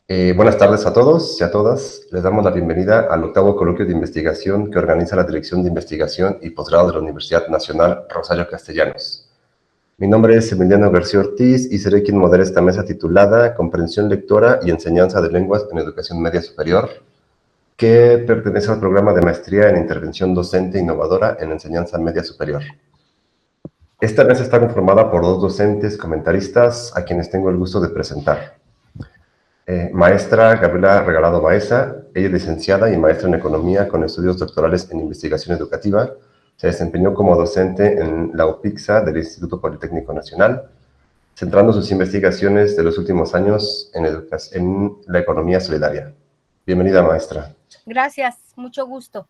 Buenas tardes a todos y a todas. Les damos la bienvenida al octavo coloquio de investigación que organiza la Dirección de Investigación y Posgrado de la Universidad Nacional Rosario Castellanos. Mi nombre es Emiliano García Ortiz y seré quien modere esta mesa titulada Comprensión lectora y enseñanza de lenguas en educación media superior, que pertenece al programa de maestría en intervención docente innovadora en enseñanza media superior. Esta mesa está conformada por dos docentes comentaristas a quienes tengo el gusto de presentar. Maestra Gabriela Regalado Baeza, ella es licenciada y maestra en Economía con estudios doctorales en Investigación Educativa. Se desempeñó como docente en la UPIXA del Instituto Politécnico Nacional, centrando sus investigaciones de los últimos años en la economía solidaria. Bienvenida, maestra. Gracias, mucho gusto.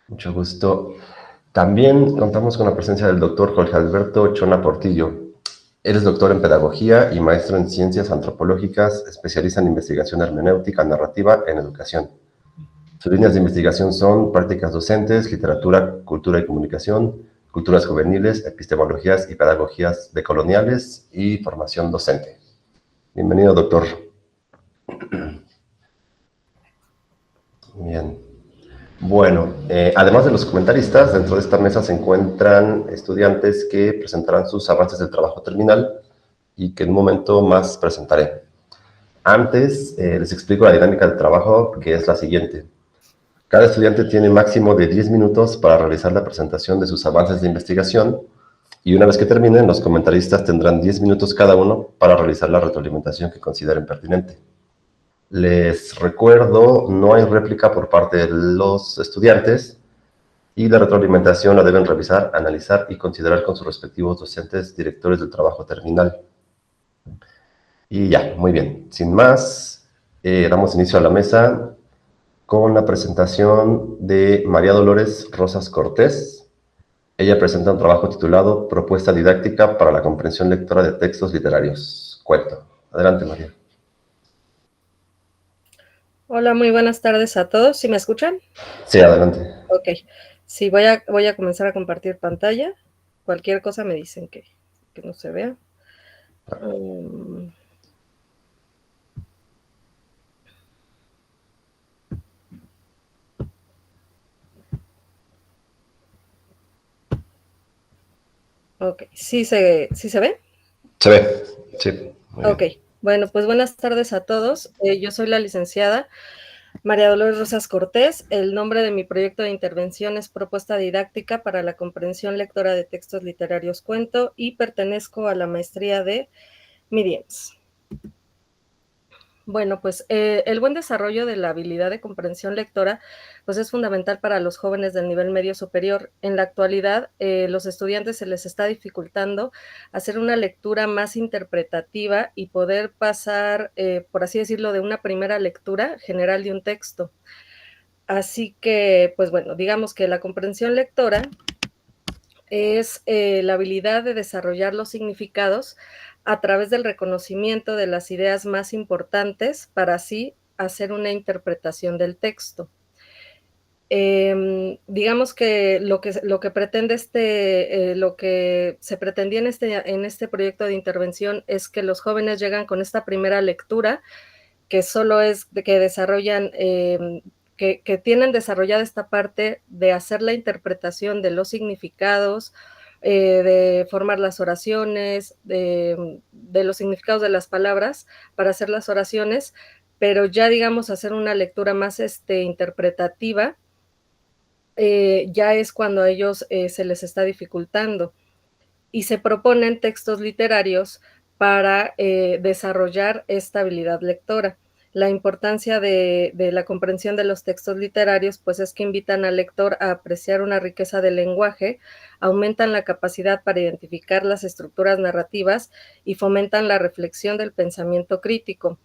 Mucho gusto. También contamos con la presencia del doctor Jorge Alberto Chona Portillo. Él es doctor en Pedagogía y maestro en Ciencias Antropológicas, especialista en investigación hermenéutica narrativa en educación. Sus líneas de investigación son prácticas docentes, literatura, cultura y comunicación, culturas juveniles, epistemologías y pedagogías decoloniales y formación docente. Bienvenido, doctor. Bien. Bueno, además de los comentaristas, dentro de esta mesa se encuentran estudiantes que presentarán sus avances del trabajo terminal y que en un momento más presentaré. Antes, les explico la dinámica del trabajo, que es la siguiente. Cada estudiante tiene máximo de 10 minutos para realizar la presentación de sus avances de investigación y una vez que terminen, los comentaristas tendrán 10 minutos cada uno para realizar la retroalimentación que consideren pertinente. Les recuerdo, no hay réplica por parte de los estudiantes y la retroalimentación la deben revisar, analizar y considerar con sus respectivos docentes, directores del trabajo terminal. Y ya, muy bien. Sin más, damos inicio a la mesa con la presentación de María Dolores Rosas Cortés. Ella presenta un trabajo titulado Propuesta didáctica para la comprensión lectora de textos literarios. Cuento. Adelante, María. Hola, muy buenas tardes a todos. ¿Sí me escuchan? Sí, adelante. Ok. Sí, voy a comenzar a compartir pantalla. Cualquier cosa me dicen que no se vea. Ok, ¿sí se ve? Se ve, sí. Ok, bueno, pues buenas tardes a todos. Yo soy la licenciada María Dolores Rosas Cortés. El nombre de mi proyecto de intervención es Propuesta didáctica para la comprensión lectora de textos literarios cuento y pertenezco a la maestría de Mediums. Bueno, pues el buen desarrollo de la habilidad de comprensión lectora pues es fundamental para los jóvenes del nivel medio superior. En la actualidad, los estudiantes se les está dificultando hacer una lectura más interpretativa y poder pasar, por así decirlo, de una primera lectura general de un texto. Así que, pues bueno, digamos que la comprensión lectora es la habilidad de desarrollar los significados a través del reconocimiento de las ideas más importantes para así hacer una interpretación del texto. Digamos que lo que pretende lo que se pretendía en este proyecto de intervención es que los jóvenes llegan con esta primera lectura, que solo es de que desarrollan, que tienen desarrollada esta parte de hacer la interpretación de los significados, de formar las oraciones, de los significados de las palabras para hacer las oraciones, pero ya digamos hacer una lectura más interpretativa, ya es cuando a ellos se les está dificultando y se proponen textos literarios para desarrollar esta habilidad lectora. La importancia de la comprensión de los textos literarios, pues es que invitan al lector a apreciar una riqueza del lenguaje, aumentan la capacidad para identificar las estructuras narrativas y fomentan la reflexión del pensamiento crítico.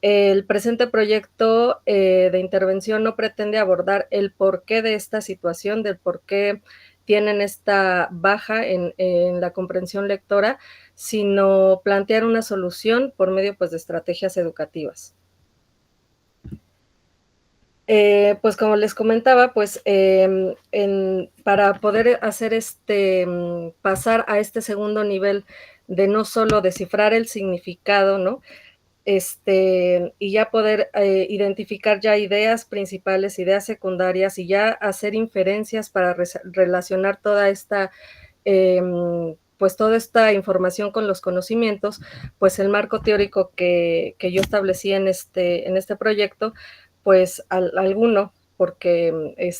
El presente proyecto de intervención no pretende abordar el porqué de esta situación, del por qué tienen esta baja en la comprensión lectora, sino plantear una solución por medio pues, de estrategias educativas. Pues como les comentaba, pues para poder hacer pasar a este segundo nivel de no solo descifrar el significado, ¿no? y ya poder identificar ya ideas principales, ideas secundarias y ya hacer inferencias para relacionar toda esta, pues toda esta información con los conocimientos, pues el marco teórico que yo establecí en este proyecto, pues alguno, porque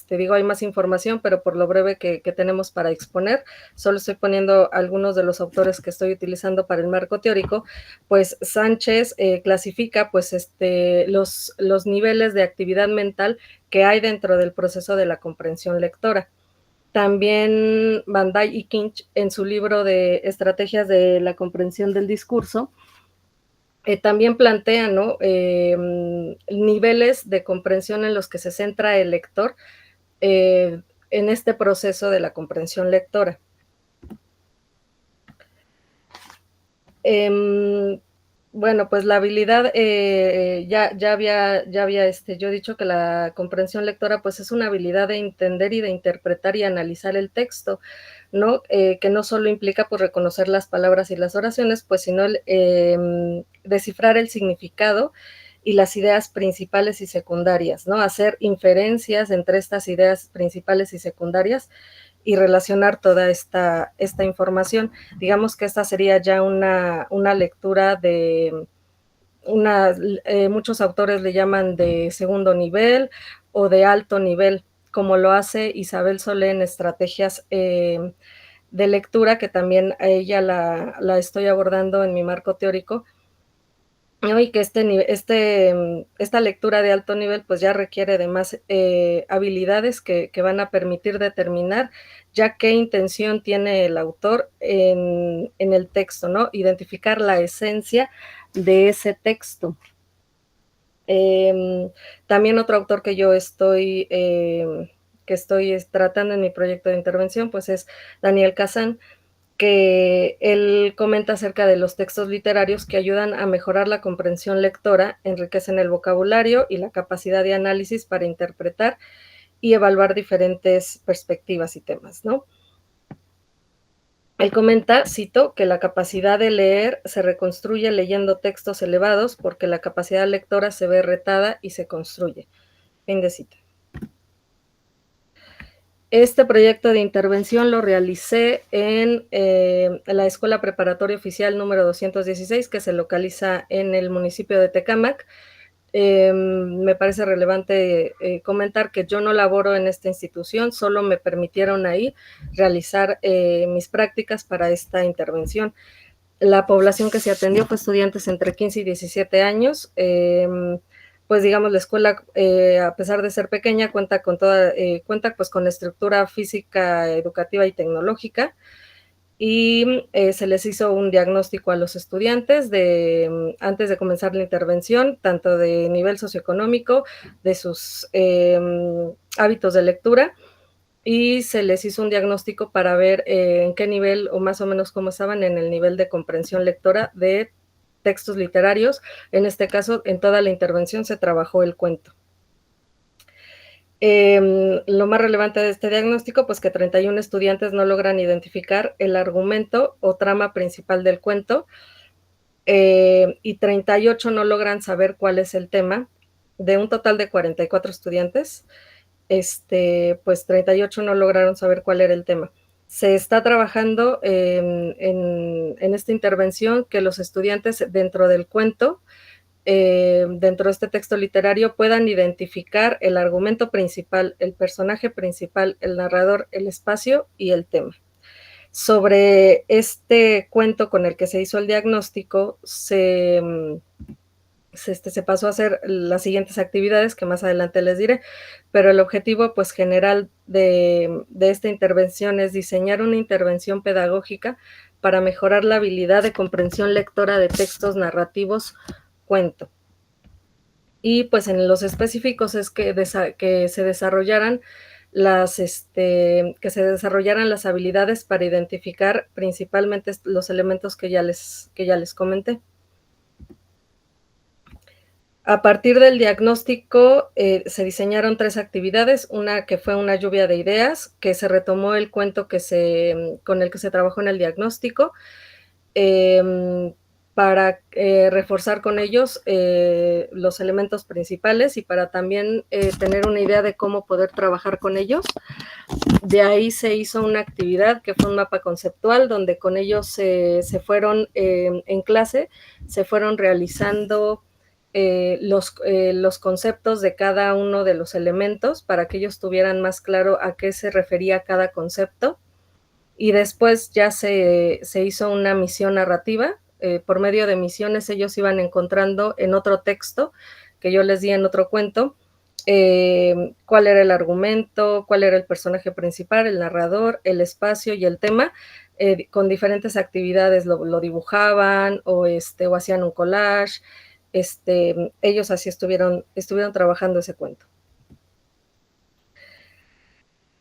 digo, hay más información, pero por lo breve que tenemos para exponer, solo estoy poniendo algunos de los autores que estoy utilizando para el marco teórico. Pues Sánchez clasifica pues los niveles de actividad mental que hay dentro del proceso de la comprensión lectora. También Van Dijk y Kinch, en su libro de Estrategias de la comprensión del discurso, también plantean, ¿no?, niveles de comprensión en los que se centra el lector en este proceso de la comprensión lectora. Bueno, pues la habilidad, ya había yo dicho que la comprensión lectora pues es una habilidad de entender y de interpretar y analizar el texto, ¿no? Que no solo implica pues reconocer las palabras y las oraciones, pues sino descifrar el significado y las ideas principales y secundarias, ¿no? Hacer inferencias entre estas ideas principales y secundarias y relacionar toda esta información. Digamos que esta sería ya una lectura de muchos autores le llaman de segundo nivel o de alto nivel, como lo hace Isabel Solé en Estrategias de Lectura, que también a ella la estoy abordando en mi marco teórico, ¿no? Y que esta lectura de alto nivel pues ya requiere de más habilidades que van a permitir determinar ya qué intención tiene el autor en el texto, ¿no? Identificar la esencia de ese texto. También otro autor que yo estoy tratando en mi proyecto de intervención pues es Daniel Kazan, que él comenta acerca de los textos literarios que ayudan a mejorar la comprensión lectora, enriquecen el vocabulario y la capacidad de análisis para interpretar y evaluar diferentes perspectivas y temas, ¿no? Él comenta, cito, que la capacidad de leer se reconstruye leyendo textos elevados porque la capacidad lectora se ve retada y se construye. Fin de cita. Este proyecto de intervención lo realicé en la Escuela Preparatoria Oficial número 216, que se localiza en el municipio de Tecámac. Me parece relevante comentar que yo no laboro en esta institución, solo me permitieron ahí realizar mis prácticas para esta intervención. La población que se atendió fue estudiantes entre 15 y 17 años. Pues digamos, la escuela, a pesar de ser pequeña, cuenta pues con estructura física, educativa y tecnológica, y se les hizo un diagnóstico a los estudiantes antes de comenzar la intervención, tanto de nivel socioeconómico, de sus hábitos de lectura, y se les hizo un diagnóstico para ver en qué nivel o más o menos cómo estaban en el nivel de comprensión lectora de textos literarios. En este caso, en toda la intervención se trabajó el cuento. Lo más relevante de este diagnóstico, pues que 31 estudiantes no logran identificar el argumento o trama principal del cuento, y 38 no logran saber cuál es el tema. De un total de 44 estudiantes, pues 38 no lograron saber cuál era el tema. Se está trabajando en esta intervención que los estudiantes dentro del cuento, dentro de este texto literario, puedan identificar el argumento principal, el personaje principal, el narrador, el espacio y el tema. Sobre este cuento con el que se hizo el diagnóstico, se pasó a hacer las siguientes actividades que más adelante les diré, pero el objetivo pues general de esta intervención es diseñar una intervención pedagógica para mejorar la habilidad de comprensión lectora de textos narrativos cuento. Y pues en los específicos es que se desarrollaran las habilidades para identificar principalmente los elementos que ya les comenté. A partir del diagnóstico se diseñaron 3 actividades, una que fue una lluvia de ideas, que se retomó el cuento con el que se trabajó en el diagnóstico, para reforzar con ellos los elementos principales y para también tener una idea de cómo poder trabajar con ellos. De ahí se hizo una actividad que fue un mapa conceptual, donde con ellos se fueron en clase, se fueron realizando los conceptos de cada uno de los elementos para que ellos tuvieran más claro a qué se refería cada concepto. Y después ya se hizo una misión narrativa. Por medio de misiones ellos iban encontrando en otro texto que yo les di en otro cuento, cuál era el argumento, cuál era el personaje principal, el narrador, el espacio y el tema, con diferentes actividades lo dibujaban o hacían un collage. Ellos así estuvieron trabajando ese cuento.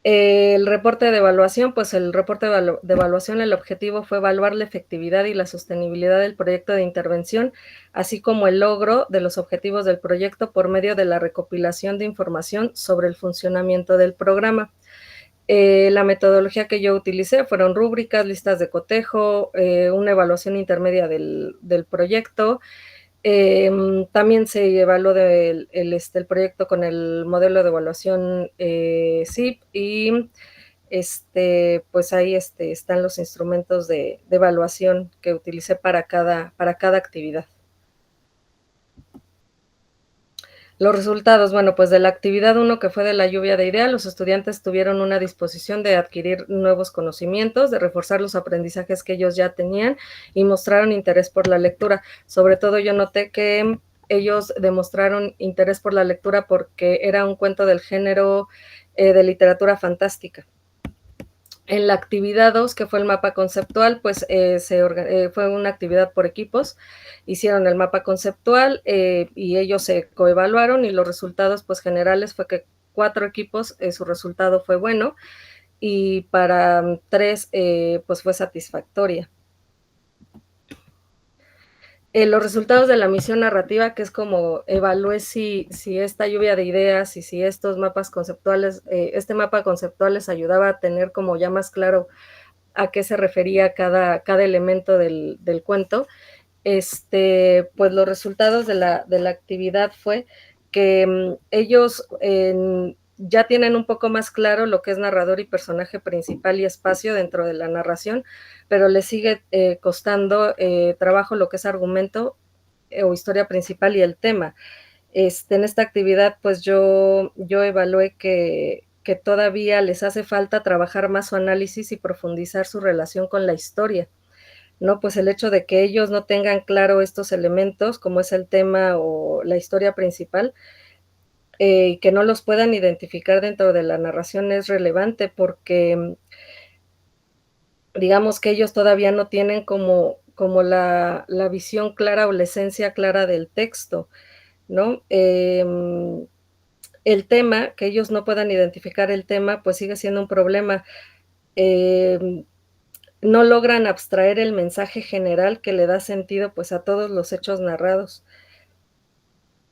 El reporte de evaluación, pues el reporte de evaluación, el objetivo fue evaluar la efectividad y la sostenibilidad del proyecto de intervención, así como el logro de los objetivos del proyecto por medio de la recopilación de información sobre el funcionamiento del programa. La metodología que yo utilicé fueron rúbricas, listas de cotejo, una evaluación intermedia del proyecto. También se evaluó el proyecto con el modelo de evaluación SIP y pues ahí están los instrumentos de evaluación que utilicé para cada actividad. Los resultados, bueno, pues de la actividad 1, que fue de la lluvia de ideas, los estudiantes tuvieron una disposición de adquirir nuevos conocimientos, de reforzar los aprendizajes que ellos ya tenían y mostraron interés por la lectura. Sobre todo yo noté que ellos demostraron interés por la lectura porque era un cuento del género de literatura fantástica. En la actividad 2, que fue el mapa conceptual, pues fue una actividad por equipos. Hicieron el mapa conceptual y ellos se coevaluaron y los resultados pues generales fue que 4 equipos su resultado fue bueno y para 3 pues fue satisfactoria. Los resultados de la misión narrativa, que es como evalué si esta lluvia de ideas y si estos mapas conceptuales, este mapa conceptual les ayudaba a tener como ya más claro a qué se refería cada elemento del cuento. Pues los resultados de la actividad fue que ellos ya tienen un poco más claro lo que es narrador y personaje principal y espacio dentro de la narración, pero les sigue costando trabajo lo que es argumento o historia principal y el tema. En esta actividad, pues yo evalué que todavía les hace falta trabajar más su análisis y profundizar su relación con la historia, ¿no? Pues el hecho de que ellos no tengan claro estos elementos, como es el tema o la historia principal, que no los puedan identificar dentro de la narración es relevante porque digamos que ellos todavía no tienen como la visión clara o la esencia clara del texto, ¿no? El tema, que ellos no puedan identificar el tema, pues sigue siendo un problema. No logran abstraer el mensaje general que le da sentido, pues, a todos los hechos narrados.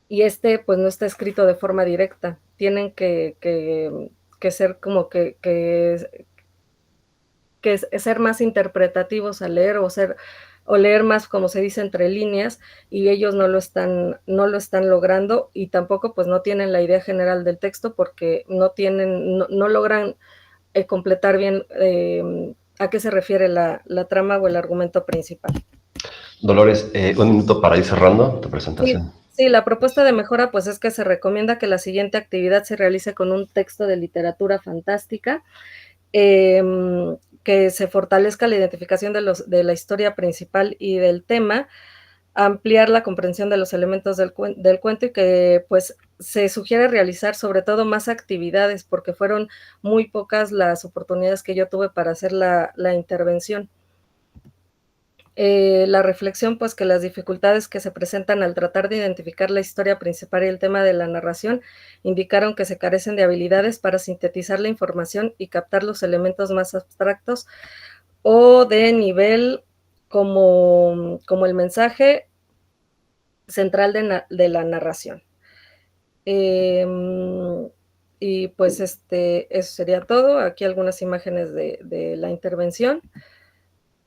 Y pues, no está escrito de forma directa. Tienen que ser como que ser más interpretativos al leer o leer más, como se dice, entre líneas, y ellos no lo están logrando, y tampoco, pues, no tienen la idea general del texto porque no logran completar bien a qué se refiere la trama o el argumento principal. Dolores, un minuto para ir cerrando tu presentación. Sí, la propuesta de mejora pues es que se recomienda que la siguiente actividad se realice con un texto de literatura fantástica, que se fortalezca la identificación de la historia principal y del tema, ampliar la comprensión de los elementos del cuento y que pues se sugiere realizar sobre todo más actividades porque fueron muy pocas las oportunidades que yo tuve para hacer la intervención. La reflexión, pues que las dificultades que se presentan al tratar de identificar la historia principal y el tema de la narración indicaron que se carecen de habilidades para sintetizar la información y captar los elementos más abstractos o de nivel como el mensaje central de la narración. Y pues eso sería todo. Aquí algunas imágenes de la intervención.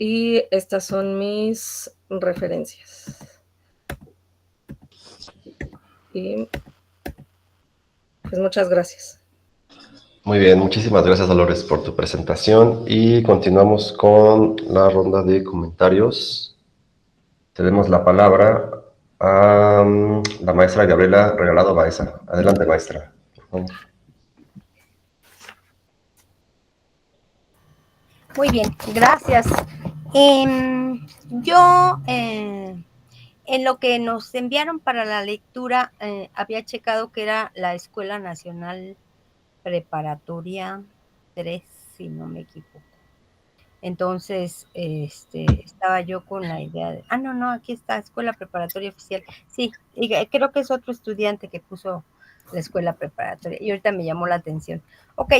Y estas son mis referencias. Y pues muchas gracias. Muy bien, muchísimas gracias, Dolores, por tu presentación y continuamos con la ronda de comentarios. Tenemos la palabra a la maestra Gabriela Regalado Baeza. Adelante, maestra, por favor. Muy bien, gracias. Yo, en lo que nos enviaron para la lectura, había checado que era la Escuela Nacional Preparatoria 3, si no me equivoco. Entonces, estaba yo con la idea de, no, aquí está, Escuela Preparatoria Oficial. Sí, y creo que es otro estudiante que puso la escuela preparatoria y ahorita me llamó la atención. Ok,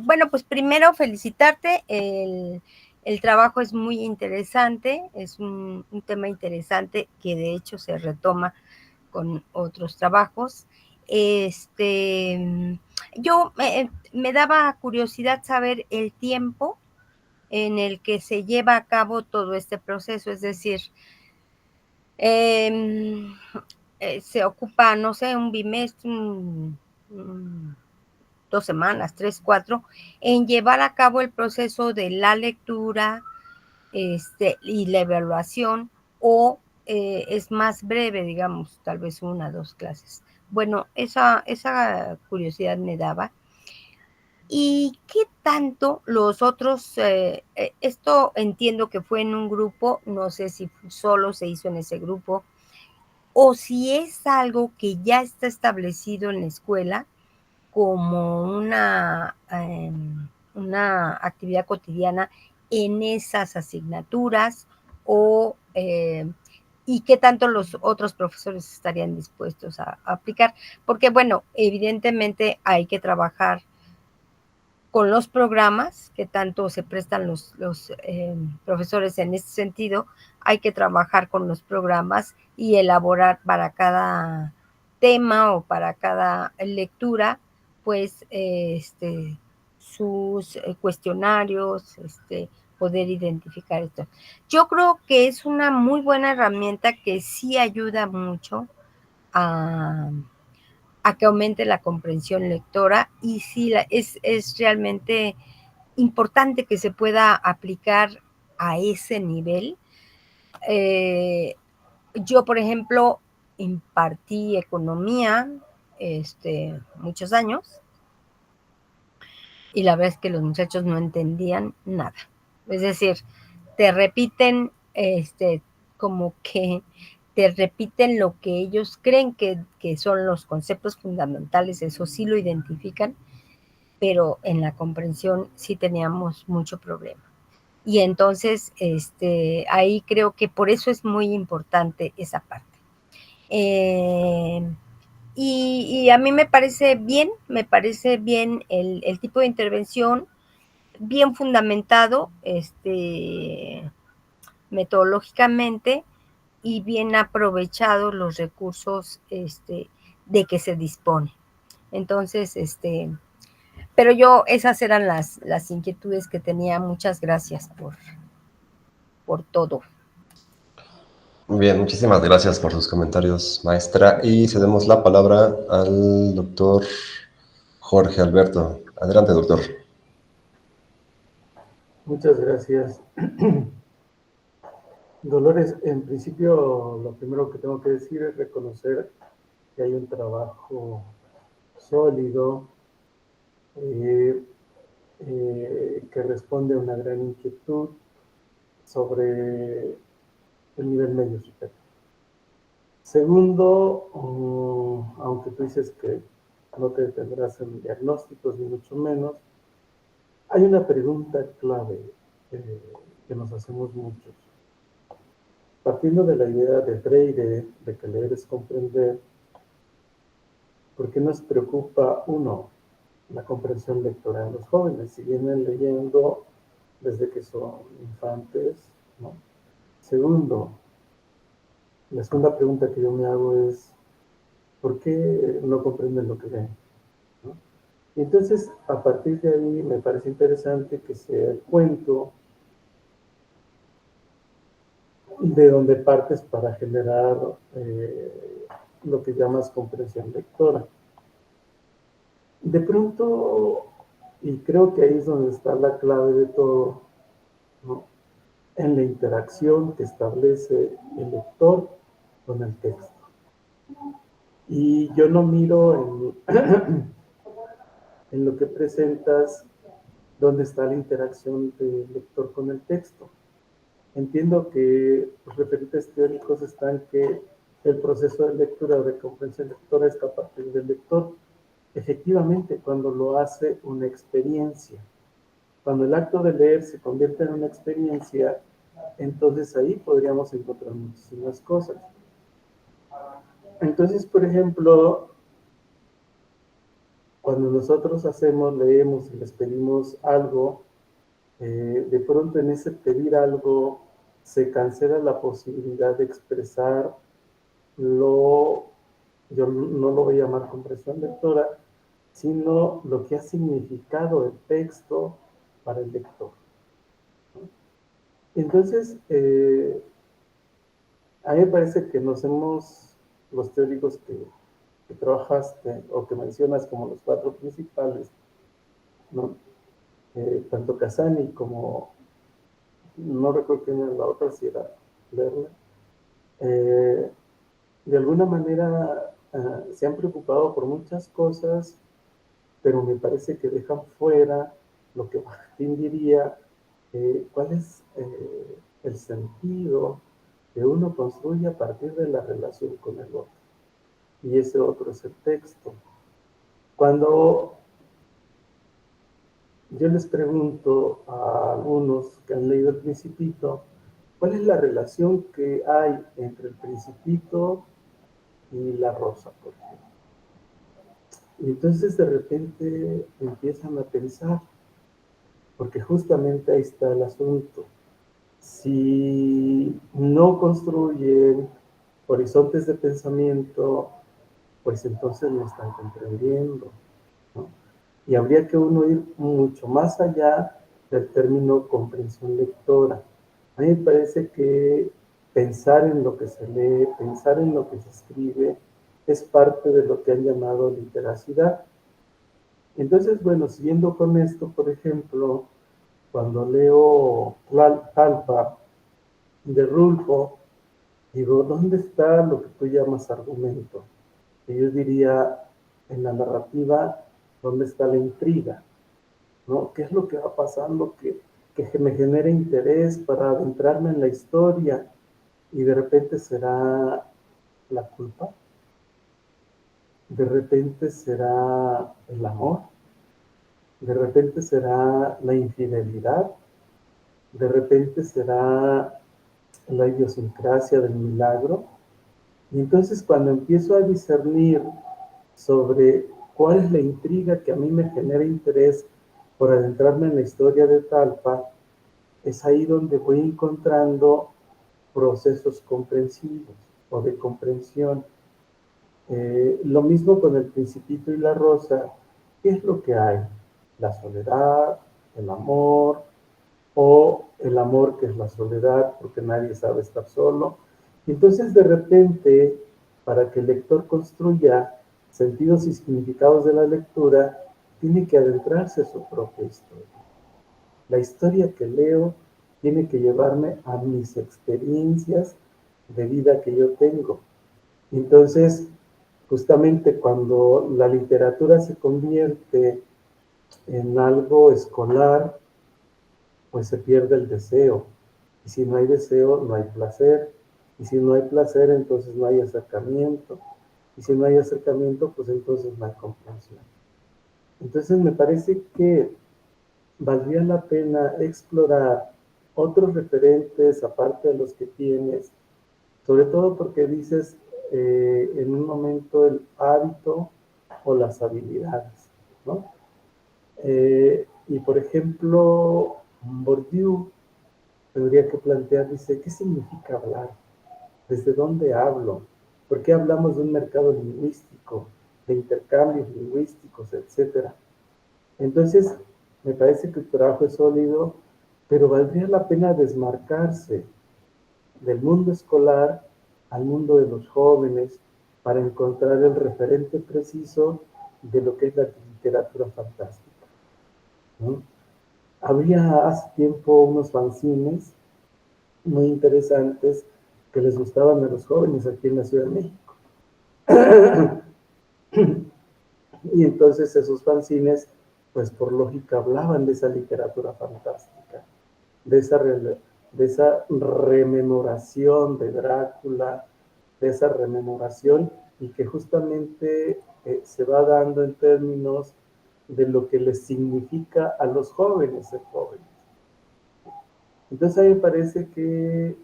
bueno, pues primero felicitarte, el trabajo es muy interesante, es un tema interesante que de hecho se retoma con otros trabajos. Yo me daba curiosidad saber el tiempo en el que se lleva a cabo todo este proceso, es decir, se ocupa, no sé, un bimestre, 2 semanas, 3, 4, en llevar a cabo el proceso de la lectura y la evaluación, o es más breve, digamos, tal vez 1 o 2 clases. Bueno, esa curiosidad me daba. ¿Y qué tanto los otros, esto entiendo que fue en un grupo, no sé si solo se hizo en ese grupo, o si es algo que ya está establecido en la escuela como una actividad cotidiana en esas asignaturas, y qué tanto los otros profesores estarían dispuestos a aplicar? Porque, bueno, evidentemente hay que trabajar con los programas que tanto se prestan los profesores en este sentido. Hay que trabajar con los programas y elaborar para cada tema o para cada lectura, pues, sus cuestionarios, poder identificar esto. Yo creo que es una muy buena herramienta que sí ayuda mucho a que aumente la comprensión lectora, y sí, es realmente importante que se pueda aplicar a ese nivel. Yo, por ejemplo, impartí economía muchos años, y la verdad es que los muchachos no entendían nada. Es decir, te repiten, como que te repiten lo que ellos creen que son los conceptos fundamentales, eso sí lo identifican, pero en la comprensión sí teníamos mucho problema. Y entonces, ahí creo que por eso es muy importante esa parte. Y a mí me parece bien el tipo de intervención, bien fundamentado, metodológicamente, y bien aprovechados los recursos, de que se dispone. Entonces, pero yo, esas eran las inquietudes que tenía. Muchas gracias por todo. Muy bien, muchísimas gracias por sus comentarios, maestra. Y cedemos la palabra al doctor Jorge Alberto. Adelante, doctor. Muchas gracias. Dolores, en principio lo primero que tengo que decir es reconocer que hay un trabajo sólido, que responde a una gran inquietud sobre el nivel medio superior. Segundo, aunque tú dices que no te detendrás en diagnósticos ni mucho menos, hay una pregunta clave que nos hacemos muchos. Partiendo de la idea de Freire de que leer es comprender, ¿por qué nos preocupa, uno, la comprensión lectora de los jóvenes? Si vienen leyendo desde que son infantes, ¿no? Segundo, la segunda pregunta que yo me hago es, ¿por qué no comprenden lo que leen? ¿No? Y entonces, a partir de ahí, me parece interesante que sea el cuento de donde partes para generar lo que llamas comprensión lectora. De pronto, y creo que ahí es donde está la clave de todo, ¿no? En la interacción que establece el lector con el texto. Y yo no miro en lo que presentas dónde está la interacción del lector con el texto. Entiendo que los referentes teóricos están que el proceso de lectura o de comprensión lectora está a partir del lector. Efectivamente, cuando lo hace una experiencia, cuando el acto de leer se convierte en una experiencia, entonces ahí podríamos encontrar muchísimas cosas. Entonces, por ejemplo, cuando nosotros leemos y les pedimos algo, de pronto en ese pedir algo se cancela la posibilidad de expresar yo no lo voy a llamar comprensión lectora, sino lo que ha significado el texto para el lector. Entonces, a mí me parece que los teóricos que trabajaste o que mencionas como los 4 principales, ¿no? Tanto Casani como, no recuerdo quién era la otra, si era Lerner, de alguna manera se han preocupado por muchas cosas, pero me parece que dejan fuera lo que Bakhtin diría, cuál es el sentido que uno construye a partir de la relación con el otro. Y ese otro es el texto. Cuando yo les pregunto a algunos que han leído El Principito, ¿cuál es la relación que hay entre El Principito y La Rosa, por ejemplo? Y entonces de repente empiezan a pensar, porque justamente ahí está el asunto. Si no construyen horizontes de pensamiento, pues entonces no están comprendiendo, ¿no? Y habría que uno ir mucho más allá del término comprensión lectora. A mí me parece que pensar en lo que se lee, pensar en lo que se escribe, es parte de lo que han llamado literacidad. Entonces, bueno, siguiendo con esto, por ejemplo, cuando leo Tlalpa de Rulfo, digo, ¿dónde está lo que tú llamas argumento? Y yo diría, en la narrativa, ¿dónde está la intriga? ¿No? ¿Qué es lo que va pasando que me genera interés para adentrarme en la historia y de repente será la culpa? ¿De repente será el amor? ¿De repente será la infidelidad? ¿De repente será la idiosincrasia del milagro? Y entonces cuando empiezo a discernir sobre cuál es la intriga que a mí me genera interés por adentrarme en la historia de Talpa, es ahí donde voy encontrando procesos comprensivos o de comprensión. Lo mismo con El Principito y La Rosa. ¿Qué es lo que hay? La soledad, el amor, o el amor que es la soledad, porque nadie sabe estar solo. Entonces, de repente, para que el lector construya sentidos y significados de la lectura, tiene que adentrarse a su propia historia. La historia que leo tiene que llevarme a mis experiencias de vida que yo tengo. Entonces, justamente cuando la literatura se convierte en algo escolar, pues se pierde el deseo. Y si no hay deseo, no hay placer. Y si no hay placer, entonces no hay acercamiento. Y si no hay acercamiento, pues entonces no hay comprensión. Entonces me parece que valdría la pena explorar otros referentes aparte de los que tienes, sobre todo porque dices en un momento el hábito o las habilidades, ¿no? Y por ejemplo, Bourdieu tendría que plantear, dice, ¿qué significa hablar? ¿Desde dónde hablo? ¿Por qué hablamos de un mercado lingüístico, de intercambios lingüísticos, etcétera? Entonces, me parece que el trabajo es sólido, pero valdría la pena desmarcarse del mundo escolar al mundo de los jóvenes para encontrar el referente preciso de lo que es la literatura fantástica, ¿no? Había hace tiempo unos fanzines muy interesantes que les gustaban a los jóvenes aquí en la Ciudad de México. Y entonces esos fanzines, pues por lógica, hablaban de esa literatura fantástica, de esa rememoración de Drácula, de esa rememoración, y que justamente se va dando en términos de lo que les significa a los jóvenes ser jóvenes. Entonces a mí me parece que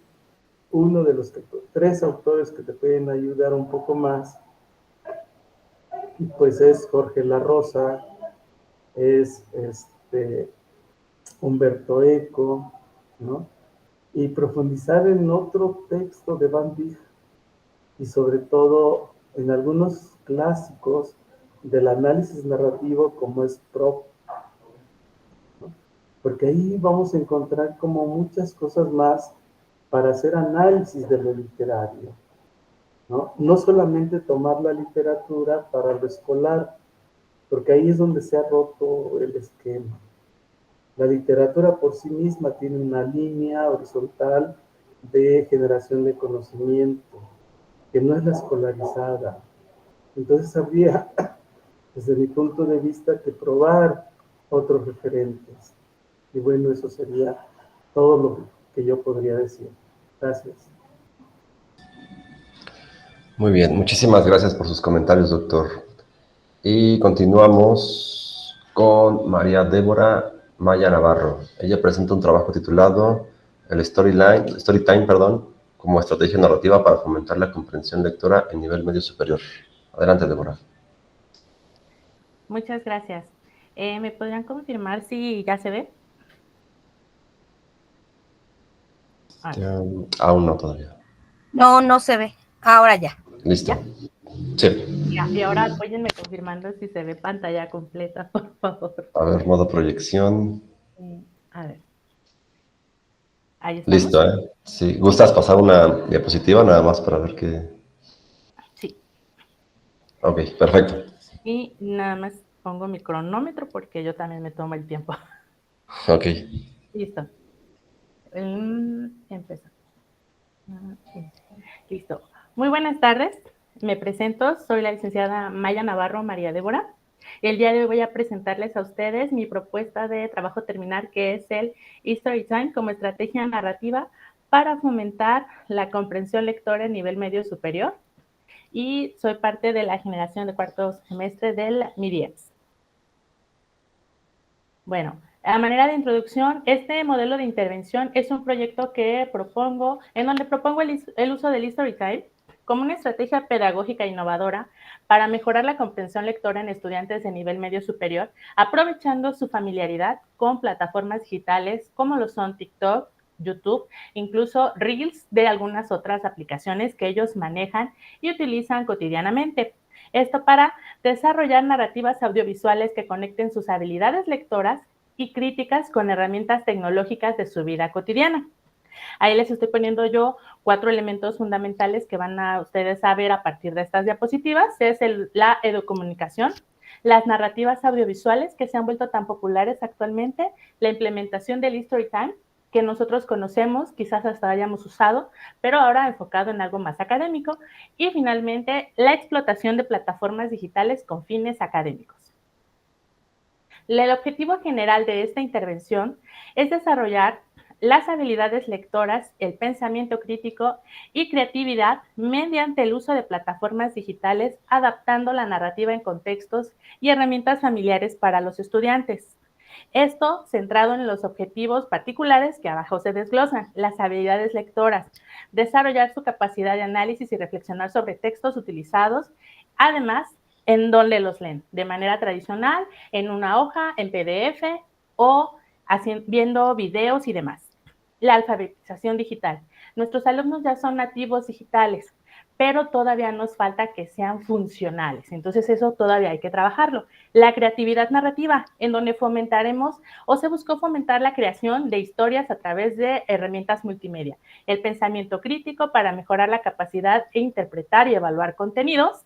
uno de los tres autores que te pueden ayudar un poco más, pues es Jorge La Rosa, es Humberto Eco, ¿no? Y profundizar en otro texto de Van Dijk y sobre todo en algunos clásicos del análisis narrativo como es Propp, ¿no? Porque ahí vamos a encontrar como muchas cosas más para hacer análisis de lo literario, ¿no? No solamente tomar la literatura para lo escolar, porque ahí es donde se ha roto el esquema. La literatura por sí misma tiene una línea horizontal de generación de conocimiento, que no es la escolarizada. Entonces habría, desde mi punto de vista, que probar otros referentes. Y bueno, eso sería todo lo que yo podría decir. Gracias. Muy bien, muchísimas gracias por sus comentarios, doctor. Y continuamos con María Débora Maya Navarro. Ella presenta un trabajo titulado el Storytime, como estrategia narrativa para fomentar la comprensión lectora en nivel medio superior. Adelante, Débora. Muchas gracias. ¿Me podrían confirmar si ya se ve? Aún no todavía. No, no se ve. Ahora ya. Listo. ¿Ya? Sí. Y ahora apóyenme confirmando si se ve pantalla completa, por favor. A ver, modo proyección. A ver. Ahí estamos. Listo, ¿eh? Sí. ¿Gustas pasar una diapositiva nada más para ver qué? Sí. Ok, perfecto. Y nada más pongo mi cronómetro porque yo también me tomo el tiempo. Ok. Listo. Empezamos. Listo. Muy buenas tardes. Me presento. Soy la licenciada Maya Navarro María Débora. El día de hoy voy a presentarles a ustedes mi propuesta de trabajo terminal, que es el Storytime como estrategia narrativa para fomentar la comprensión lectora en nivel medio superior. Y soy parte de la generación de cuarto semestre del MIDIEX. Bueno, a manera de introducción, este modelo de intervención es un proyecto que propongo, en donde propongo el uso del Storytime como una estrategia pedagógica innovadora para mejorar la comprensión lectora en estudiantes de nivel medio superior, aprovechando su familiaridad con plataformas digitales como lo son TikTok, YouTube, incluso Reels de algunas otras aplicaciones que ellos manejan y utilizan cotidianamente. Esto para desarrollar narrativas audiovisuales que conecten sus habilidades lectoras y críticas con herramientas tecnológicas de su vida cotidiana. Ahí les estoy poniendo yo 4 elementos fundamentales que van a ustedes a ver a partir de estas diapositivas. Es la educomunicación, las narrativas audiovisuales que se han vuelto tan populares actualmente, la implementación del Storytime, que nosotros conocemos, quizás hasta hayamos usado, pero ahora enfocado en algo más académico, y finalmente la explotación de plataformas digitales con fines académicos. El objetivo general de esta intervención es desarrollar las habilidades lectoras, el pensamiento crítico y creatividad mediante el uso de plataformas digitales, adaptando la narrativa en contextos y herramientas familiares para los estudiantes. Esto centrado en los objetivos particulares que abajo se desglosan: las habilidades lectoras, desarrollar su capacidad de análisis y reflexionar sobre textos utilizados, además, en dónde los leen, de manera tradicional, en una hoja, en PDF o viendo videos y demás. La alfabetización digital. Nuestros alumnos ya son nativos digitales, pero todavía nos falta que sean funcionales. Entonces eso todavía hay que trabajarlo. La creatividad narrativa, en donde fomentaremos o se buscó fomentar la creación de historias a través de herramientas multimedia. El pensamiento crítico para mejorar la capacidad de interpretar y evaluar contenidos.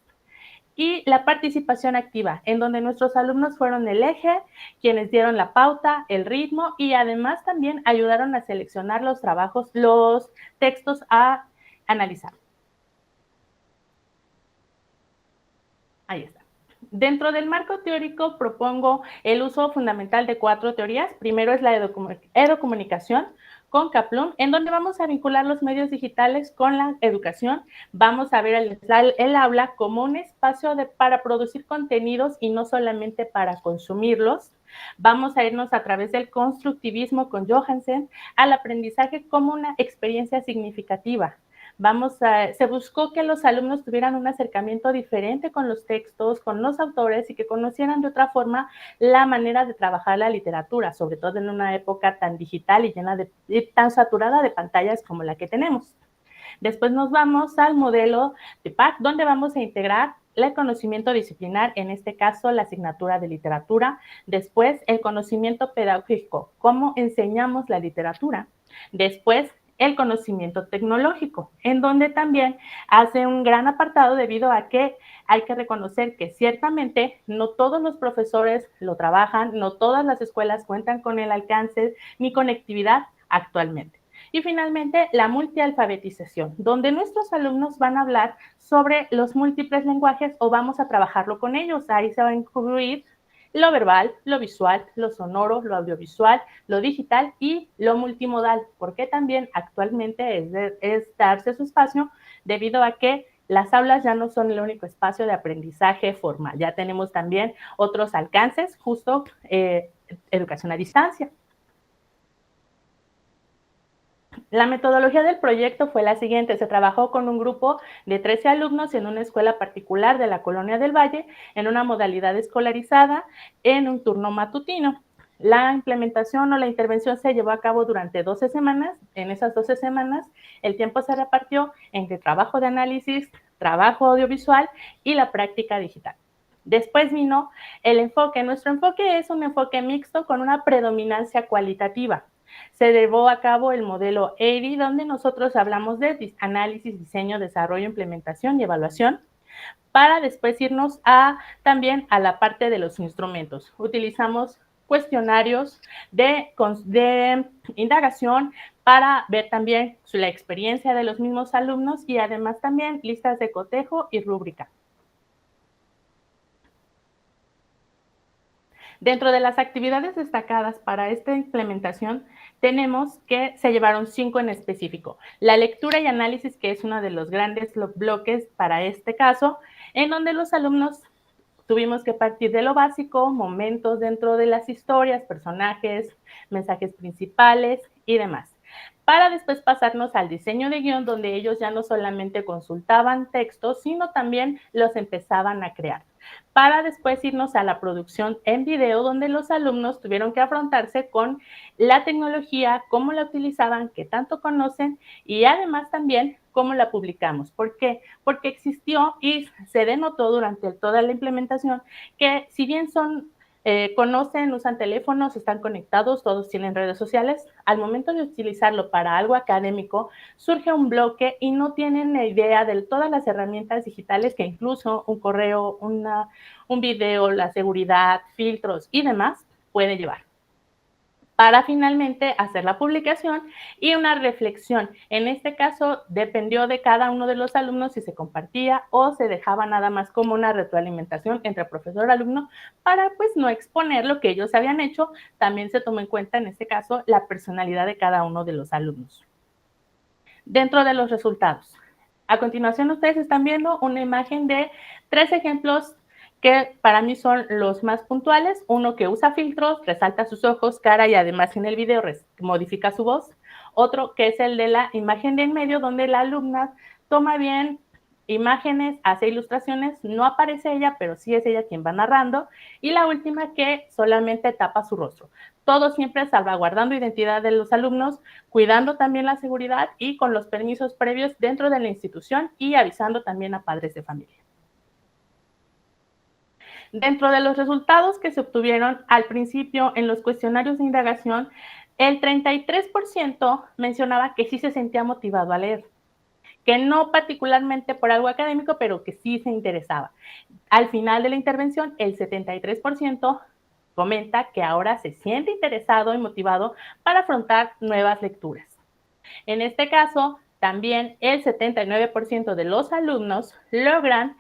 Y la participación activa, en donde nuestros alumnos fueron el eje, quienes dieron la pauta, el ritmo y además también ayudaron a seleccionar los trabajos, los textos a analizar. Ahí está. Dentro del marco teórico propongo el uso fundamental de 4 teorías. Primero es la educomunicación con Kaplun, en donde vamos a vincular los medios digitales con la educación. Vamos a ver el aula como un espacio para producir contenidos y no solamente para consumirlos. Vamos a irnos a través del constructivismo con Johansen al aprendizaje como una experiencia significativa. Se buscó que los alumnos tuvieran un acercamiento diferente con los textos, con los autores y que conocieran de otra forma la manera de trabajar la literatura, sobre todo en una época tan digital y tan saturada de pantallas como la que tenemos. Después nos vamos al modelo de PAC, donde vamos a integrar el conocimiento disciplinar, en este caso la asignatura de literatura. Después el conocimiento pedagógico, cómo enseñamos la literatura. Después el conocimiento tecnológico, en donde también hace un gran apartado debido a que hay que reconocer que ciertamente no todos los profesores lo trabajan, no todas las escuelas cuentan con el alcance ni conectividad actualmente. Y finalmente, la multialfabetización, donde nuestros alumnos van a hablar sobre los múltiples lenguajes o vamos a trabajarlo con ellos. Ahí se va a incluir lo verbal, lo visual, lo sonoro, lo audiovisual, lo digital y lo multimodal, porque también actualmente es darse su espacio debido a que las aulas ya no son el único espacio de aprendizaje formal, ya tenemos también otros alcances, justo educación a distancia. La metodología del proyecto fue la siguiente: se trabajó con un grupo de 13 alumnos en una escuela particular de la Colonia del Valle, en una modalidad escolarizada, en un turno matutino. La implementación o la intervención se llevó a cabo durante 12 semanas. En esas 12 semanas, el tiempo se repartió entre trabajo de análisis, trabajo audiovisual y la práctica digital. Después vino el enfoque. Nuestro enfoque es un enfoque mixto con una predominancia cualitativa. Se llevó a cabo el modelo EIRI, donde nosotros hablamos de análisis, diseño, desarrollo, implementación y evaluación, para después irnos también a la parte de los instrumentos. Utilizamos cuestionarios de indagación para ver también la experiencia de los mismos alumnos y además también listas de cotejo y rúbrica. Dentro de las actividades destacadas para esta implementación, tenemos que se llevaron 5 en específico. La lectura y análisis, que es uno de los grandes bloques para este caso, en donde los alumnos tuvimos que partir de lo básico, momentos dentro de las historias, personajes, mensajes principales y demás, para después pasarnos al diseño de guión, donde ellos ya no solamente consultaban textos, sino también los empezaban a crear, para después irnos a la producción en video, donde los alumnos tuvieron que afrontarse con la tecnología, cómo la utilizaban, qué tanto conocen y además también cómo la publicamos. ¿Por qué? Porque existió y se denotó durante toda la implementación que si bien conocen, usan teléfonos, están conectados, todos tienen redes sociales, al momento de utilizarlo para algo académico, surge un bloque y no tienen idea de todas las herramientas digitales que incluso un correo, un video, la seguridad, filtros y demás puede llevar, para finalmente hacer la publicación y una reflexión. En este caso, dependió de cada uno de los alumnos si se compartía o se dejaba nada más como una retroalimentación entre profesor y alumno para pues no exponer lo que ellos habían hecho. También se tomó en cuenta en este caso la personalidad de cada uno de los alumnos. Dentro de los resultados, a continuación ustedes están viendo una imagen de 3 ejemplos que para mí son los más puntuales. Uno que usa filtros, resalta sus ojos, cara y además en el video modifica su voz. Otro que es el de la imagen de en medio, donde la alumna toma bien imágenes, hace ilustraciones, no aparece ella, pero sí es ella quien va narrando, y la última que solamente tapa su rostro. Todo siempre salvaguardando identidad de los alumnos, cuidando también la seguridad y con los permisos previos dentro de la institución y avisando también a padres de familia. Dentro de los resultados que se obtuvieron al principio en los cuestionarios de indagación, el 33% mencionaba que sí se sentía motivado a leer, que no particularmente por algo académico, pero que sí se interesaba. Al final de la intervención, el 73% comenta que ahora se siente interesado y motivado para afrontar nuevas lecturas. En este caso, también el 79% de los alumnos logran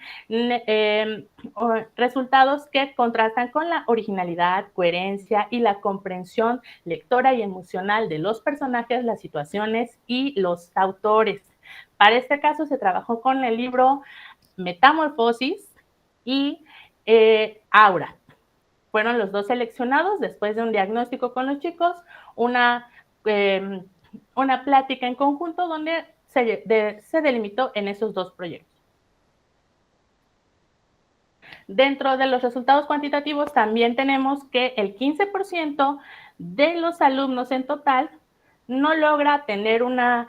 resultados que contrastan con la originalidad, coherencia y la comprensión lectora y emocional de los personajes, las situaciones y los autores. Para este caso se trabajó con el libro Metamorfosis y Aura. Fueron los dos seleccionados después de un diagnóstico con los chicos, una plática en conjunto donde se delimitó en esos dos proyectos. Dentro de los resultados cuantitativos también tenemos que el 15% de los alumnos en total no logra tener una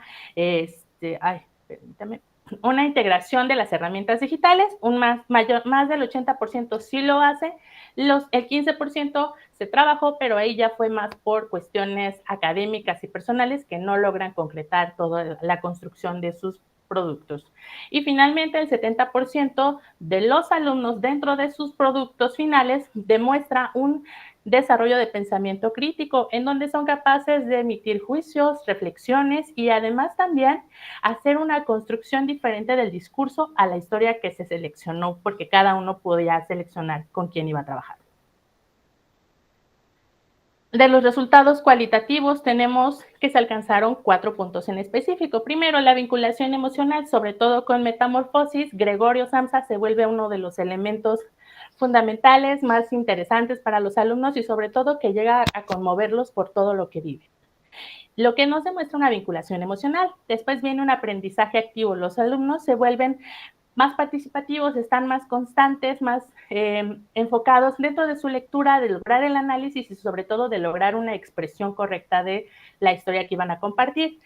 integración de las herramientas digitales, más del 80% sí lo hace, el 15% se trabajó, pero ahí ya fue más por cuestiones académicas y personales que no logran concretar toda la construcción de sus productos. Y finalmente, el 70% de los alumnos dentro de sus productos finales demuestra un desarrollo de pensamiento crítico, en donde son capaces de emitir juicios, reflexiones y además también hacer una construcción diferente del discurso a la historia que se seleccionó, porque cada uno podía seleccionar con quién iba a trabajar. De los resultados cualitativos tenemos que se alcanzaron 4 puntos en específico. Primero, la vinculación emocional, sobre todo con Metamorfosis. Gregorio Samsa se vuelve uno de los elementos fundamentales, más interesantes para los alumnos y sobre todo que llega a conmoverlos por todo lo que vive. Lo que nos demuestra una vinculación emocional. Después viene un aprendizaje activo. Los alumnos se vuelven más participativos, están más constantes, más enfocados dentro de su lectura, de lograr el análisis y sobre todo de lograr una expresión correcta de la historia que iban a compartir.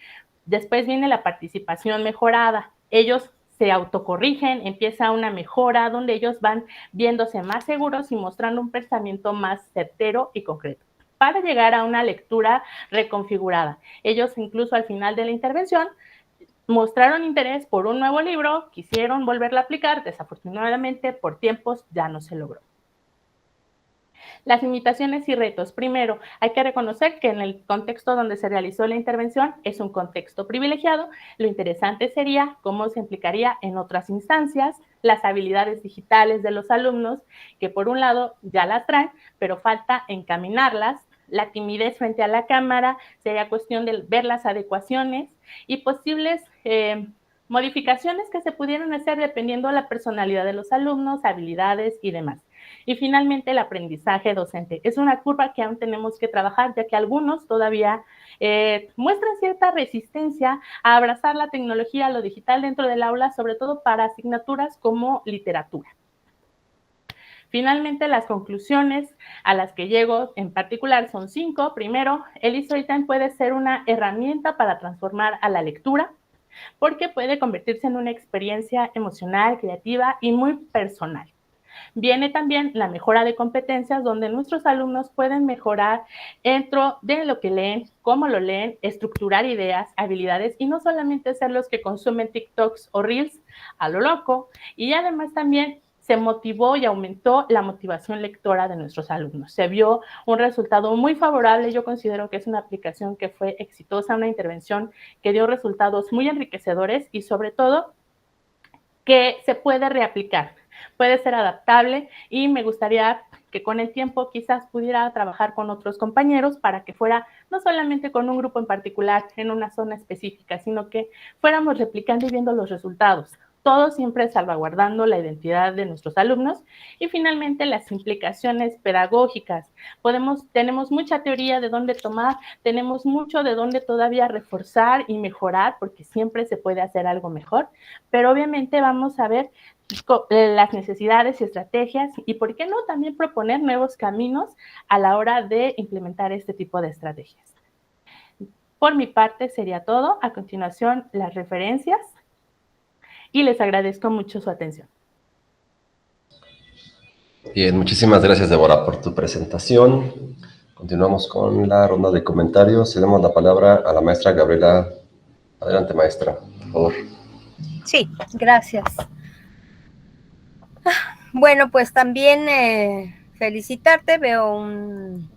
Después viene la participación mejorada. Ellos se autocorrigen, empieza una mejora donde ellos van viéndose más seguros y mostrando un pensamiento más certero y concreto para llegar a una lectura reconfigurada. Ellos incluso al final de la intervención mostraron interés por un nuevo libro, quisieron volverlo a aplicar, desafortunadamente por tiempos ya no se logró. Las limitaciones y retos. Primero, hay que reconocer que en el contexto donde se realizó la intervención es un contexto privilegiado. Lo interesante sería cómo se implicaría en otras instancias las habilidades digitales de los alumnos, que por un lado ya las traen, pero falta encaminarlas. La timidez frente a la cámara, sería cuestión de ver las adecuaciones y posibles modificaciones que se pudieran hacer dependiendo de la personalidad de los alumnos, habilidades y demás. Y finalmente, el aprendizaje docente. Es una curva que aún tenemos que trabajar, ya que algunos todavía muestran cierta resistencia a abrazar la tecnología, lo digital dentro del aula, sobre todo para asignaturas como literatura. Finalmente, las conclusiones a las que llego en particular son 5. Primero, el Storytime puede ser una herramienta para transformar a la lectura, porque puede convertirse en una experiencia emocional, creativa y muy personal. Viene también la mejora de competencias, donde nuestros alumnos pueden mejorar dentro de lo que leen, cómo lo leen, estructurar ideas, habilidades y no solamente ser los que consumen TikToks o Reels a lo loco. Y además también se motivó y aumentó la motivación lectora de nuestros alumnos. Se vio un resultado muy favorable. Yo considero que es una aplicación que fue exitosa, una intervención que dio resultados muy enriquecedores y sobre todo que se puede reaplicar, puede ser adaptable y me gustaría que con el tiempo quizás pudiera trabajar con otros compañeros para que fuera no solamente con un grupo en particular en una zona específica, sino que fuéramos replicando y viendo los resultados. todo siempre salvaguardando la identidad de nuestros alumnos. Y finalmente, las implicaciones pedagógicas. Tenemos mucha teoría de dónde tomar, tenemos mucho de dónde todavía reforzar y mejorar, porque siempre se puede hacer algo mejor, pero obviamente vamos a ver las necesidades y estrategias y, ¿por qué no?, también proponer nuevos caminos a la hora de implementar este tipo de estrategias. Por mi parte sería todo. A continuación, las referencias, y les agradezco mucho su atención. Bien, muchísimas gracias, Débora, por tu presentación. Continuamos con la ronda de comentarios. Cedemos la palabra a la maestra Gabriela. Adelante, maestra, por favor. Sí, gracias. Bueno, pues también felicitarte. Veo un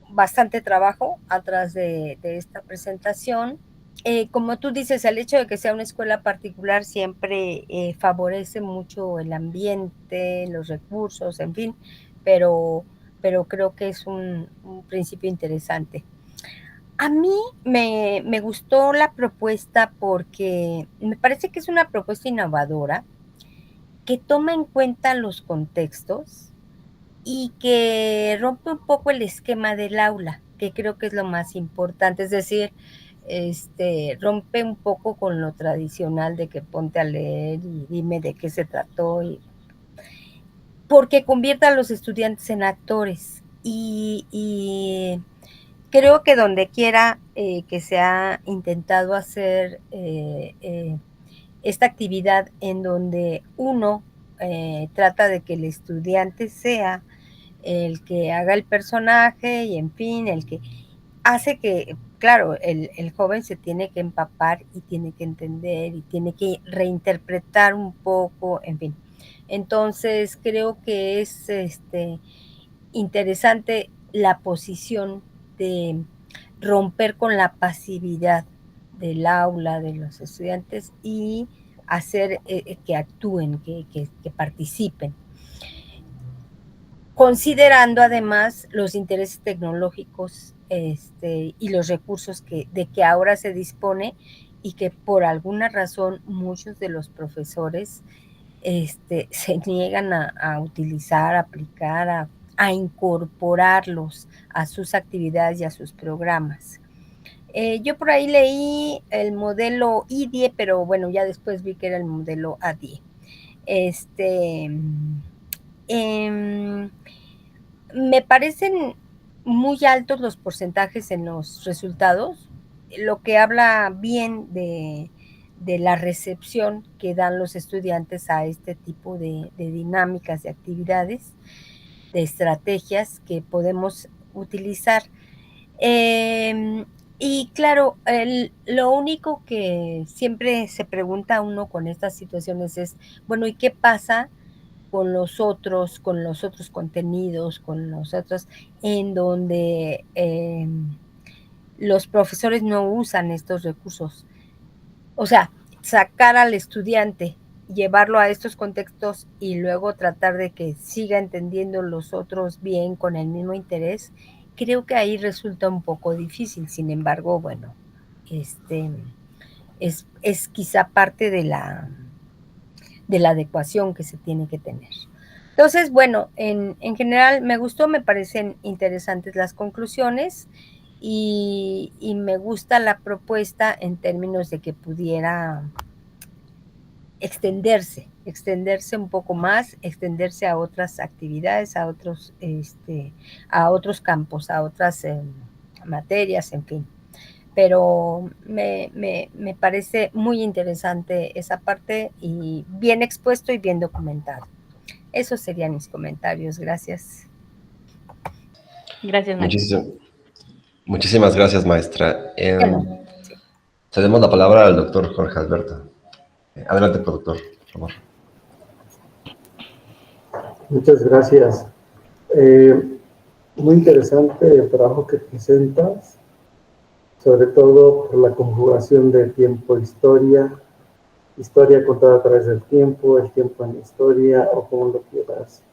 bastante trabajo atrás de esta presentación. Como tú dices, el hecho de que sea una escuela particular siempre favorece mucho el ambiente, los recursos, en fin, pero creo que es un principio interesante. A mí me gustó la propuesta porque me parece que es una propuesta innovadora, que toma en cuenta los contextos y que rompe un poco el esquema del aula, que creo que es lo más importante. Es decir, rompe un poco con lo tradicional de que ponte a leer y dime de qué se trató, porque convierte a los estudiantes en actores. Y creo que donde quiera que se ha intentado hacer esta actividad en donde uno trata de que el estudiante sea el que haga el personaje y, en fin, el que hace que, claro, el joven se tiene que empapar y tiene que entender y tiene que reinterpretar un poco, en fin. Entonces, creo que es interesante la posición de romper con la pasividad del aula, de los estudiantes, y hacer que actúen, que participen, considerando además los intereses tecnológicos y los recursos de que ahora se dispone, y que por alguna razón muchos de los profesores se niegan a utilizar, a aplicar, a incorporarlos a sus actividades y a sus programas. Yo por ahí leí el modelo IDIE, pero bueno, ya después vi que era el modelo ADIE. Me parecen muy altos los porcentajes en los resultados, lo que habla bien de la recepción que dan los estudiantes a este tipo de dinámicas, de actividades, de estrategias que podemos utilizar. Y claro, lo único que siempre se pregunta uno con estas situaciones es, bueno, ¿y qué pasa con los otros contenidos, con los otros en donde los profesores no usan estos recursos? O sea, sacar al estudiante, llevarlo a estos contextos y luego tratar de que siga entendiendo los otros bien, con el mismo interés, creo que ahí resulta un poco difícil. Sin embargo, bueno, es quizá parte de la adecuación que se tiene que tener. Entonces, bueno, en general me gustó, me parecen interesantes las conclusiones, y me gusta la propuesta en términos de que pudiera extenderse un poco más, extenderse a otras actividades, a otros campos, a otras materias, en fin. Pero me parece muy interesante esa parte, y bien expuesto y bien documentado. Esos serían mis comentarios. Gracias. Gracias, maestra. Muchísimas gracias, maestra. Sí. Cedemos la palabra al doctor Jorge Alberto. Adelante, productor, por favor. Muchas gracias. Muy interesante el trabajo que presentas, sobre todo por la conjugación de tiempo-historia, historia contada a través del tiempo, el tiempo en la historia, o como lo quieras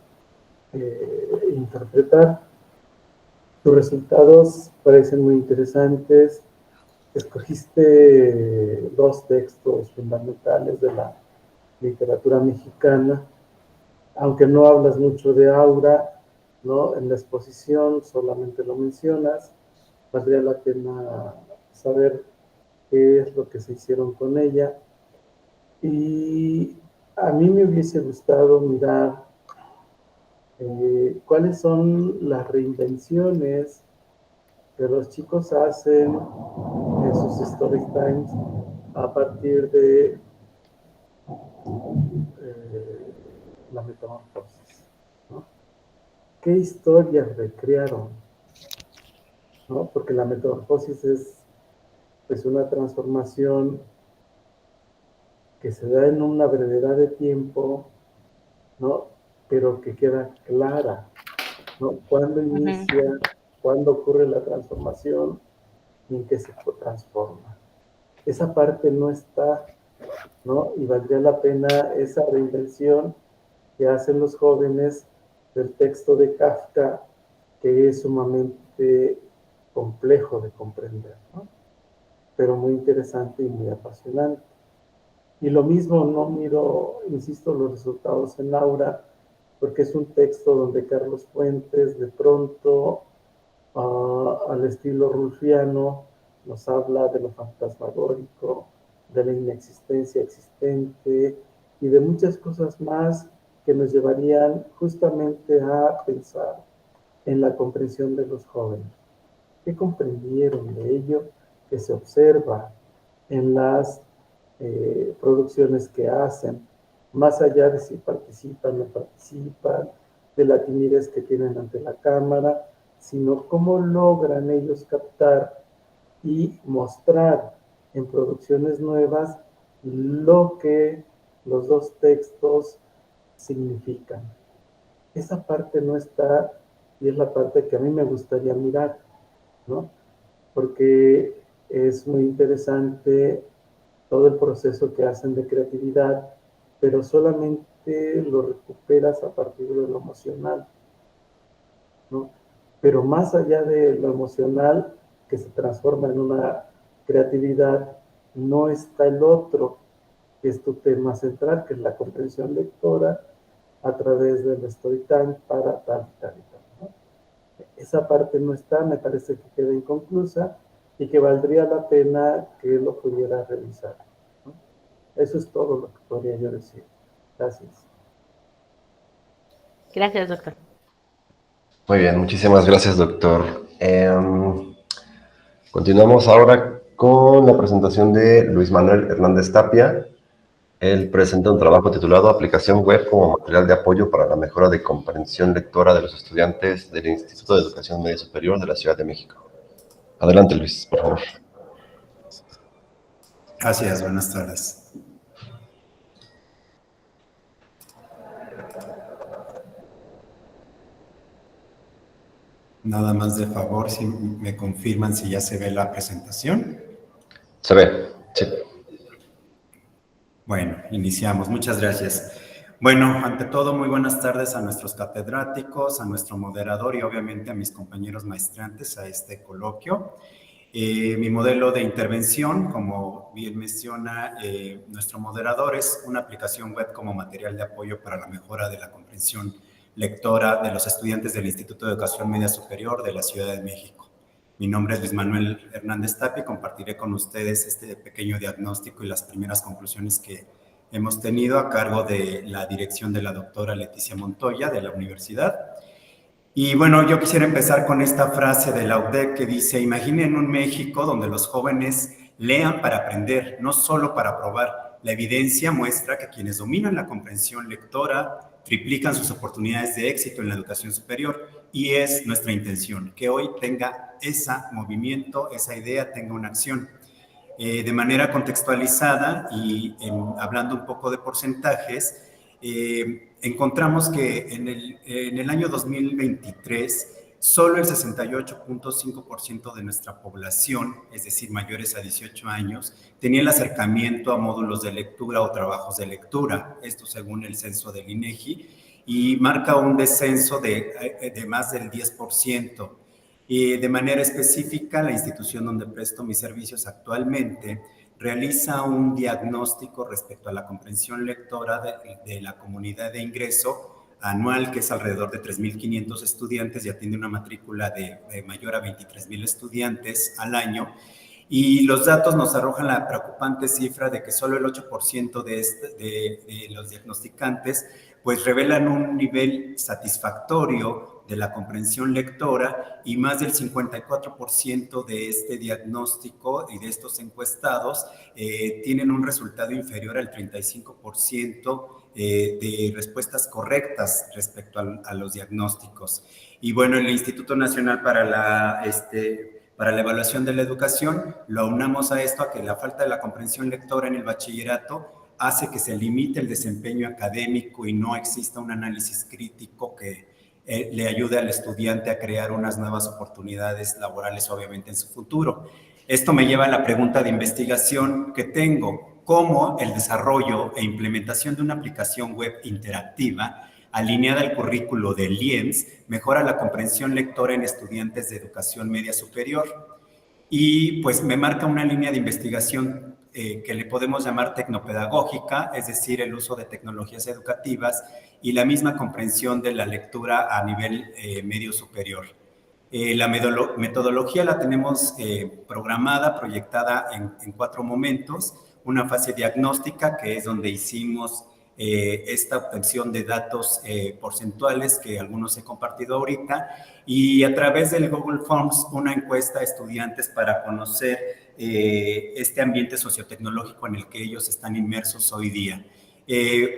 interpretar. Tus resultados parecen muy interesantes. escogiste dos textos fundamentales de la literatura mexicana, aunque no hablas mucho de Aura, ¿no? En la exposición solamente lo mencionas, valdría la pena saber qué es lo que se hicieron con ella. Y a mí me hubiese gustado mirar cuáles son las reinvenciones que los chicos hacen en sus story times a partir de la metamorfosis, ¿no? ¿Qué historias recrearon? ¿No? Porque la metamorfosis es una transformación que se da en una brevedad de tiempo, ¿no? Pero que queda clara, ¿no? Cuándo inicia, cuándo ocurre la transformación y en qué se transforma. Esa parte no está, ¿no? Y valdría la pena esa reinvención que hacen los jóvenes del texto de Kafka, que es sumamente complejo de comprender, ¿no? Pero muy interesante y muy apasionante. Y lo mismo, no miro, insisto, los resultados en Aura, porque es un texto donde Carlos Fuentes, de pronto, al estilo rulfiano, nos habla de lo fantasmagórico, de la inexistencia existente y de muchas cosas más que nos llevarían justamente a pensar en la comprensión de los jóvenes. ¿Qué comprendieron de ello que se observa en las producciones que hacen, más allá de si participan o no participan, de la timidez que tienen ante la cámara, sino cómo logran ellos captar y mostrar en producciones nuevas lo que los dos textos significan? Esa parte no está, y es la parte que a mí me gustaría mirar, ¿no? Porque es muy interesante todo el proceso que hacen de creatividad, pero solamente lo recuperas a partir de lo emocional, ¿no? Pero más allá de lo emocional, que se transforma en una creatividad, no está el otro, que es tu tema central, que es la comprensión lectora a través del storytime para tal y tal y tal, ¿no? Esa parte no está, me parece que queda inconclusa y que valdría la pena que lo pudiera revisar, ¿no? Eso es todo lo que podría yo decir. Gracias. Gracias, doctor. Muy bien, muchísimas gracias, doctor. Continuamos ahora con la presentación de Luis Manuel Hernández Tapia. Él presenta un trabajo titulado Aplicación Web como material de apoyo para la mejora de comprensión lectora de los estudiantes del Instituto de Educación Media Superior de la Ciudad de México. Adelante, Luis, por favor. Gracias, buenas tardes. Nada más de favor, si me confirman si ya se ve la presentación. Se ve, sí. Bueno, iniciamos. Muchas gracias. Bueno, ante todo, muy buenas tardes a nuestros catedráticos, a nuestro moderador y obviamente a mis compañeros maestrantes a este coloquio. Mi modelo de intervención, como bien menciona nuestro moderador, es una aplicación web como material de apoyo para la mejora de la comprensión lectora de los estudiantes del Instituto de Educación Media Superior de la Ciudad de México. Mi nombre es Luis Manuel Hernández Tapia y compartiré con ustedes este pequeño diagnóstico y las primeras conclusiones que hemos tenido a cargo de la dirección de la doctora Leticia Montoya de la universidad. Y bueno, yo quisiera empezar con esta frase de la UDEC que dice: imaginen un México donde los jóvenes lean para aprender, no solo para probar. La evidencia muestra que quienes dominan la comprensión lectora triplican sus oportunidades de éxito en la educación superior, y es nuestra intención que hoy tenga ese movimiento, esa idea, tenga una acción. De manera contextualizada y hablando un poco de porcentajes, encontramos que en el año 2023 solo el 68.5% de nuestra población, es decir, mayores a 18 años, tenía el acercamiento a módulos de lectura o trabajos de lectura, esto según el censo del INEGI, y marca un descenso de más del 10%. Y de manera específica, la institución donde presto mis servicios actualmente realiza un diagnóstico respecto a la comprensión lectora de la comunidad de ingreso anual, que es alrededor de 3.500 estudiantes y atiende una matrícula de mayor a 23.000 estudiantes al año. Y los datos nos arrojan la preocupante cifra de que solo el 8% de los diagnosticantes pues revelan un nivel satisfactorio de la comprensión lectora, y más del 54% de este diagnóstico y de estos encuestados tienen un resultado inferior al 35% de respuestas correctas respecto a los diagnósticos. Y bueno, el Instituto Nacional para la Evaluación de la Educación lo aunamos a esto, a que la falta de la comprensión lectora en el bachillerato hace que se limite el desempeño académico y no exista un análisis crítico que le ayude al estudiante a crear unas nuevas oportunidades laborales, obviamente, en su futuro. Esto me lleva a la pregunta de investigación que tengo: ¿cómo el desarrollo e implementación de una aplicación web interactiva alineada al currículo del IEMS mejora la comprensión lectora en estudiantes de educación media superior? Y pues me marca una línea de investigación que le podemos llamar tecnopedagógica, es decir, el uso de tecnologías educativas y la misma comprensión de la lectura a nivel medio superior. La metodología la tenemos programada, proyectada en 4 momentos: una fase diagnóstica, que es donde hicimos esta obtención de datos porcentuales que algunos he compartido ahorita, y a través del Google Forms una encuesta a estudiantes para conocer este ambiente sociotecnológico en el que ellos están inmersos hoy día.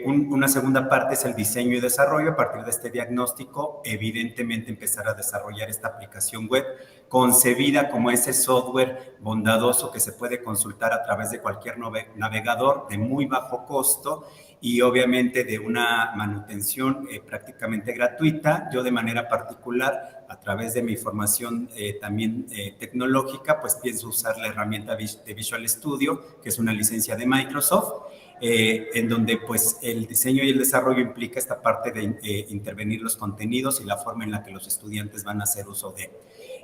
Una segunda parte es el diseño y desarrollo. A partir de este diagnóstico, evidentemente empezar a desarrollar esta aplicación web concebida como ese software bondadoso que se puede consultar a través de cualquier navegador, de muy bajo costo y obviamente de una manutención prácticamente gratuita. Yo, de manera particular, a través de mi formación también tecnológica, pues pienso usar la herramienta de Visual Studio, que es una licencia de Microsoft, en donde pues el diseño y el desarrollo implica esta parte de intervenir los contenidos y la forma en la que los estudiantes van a hacer uso de.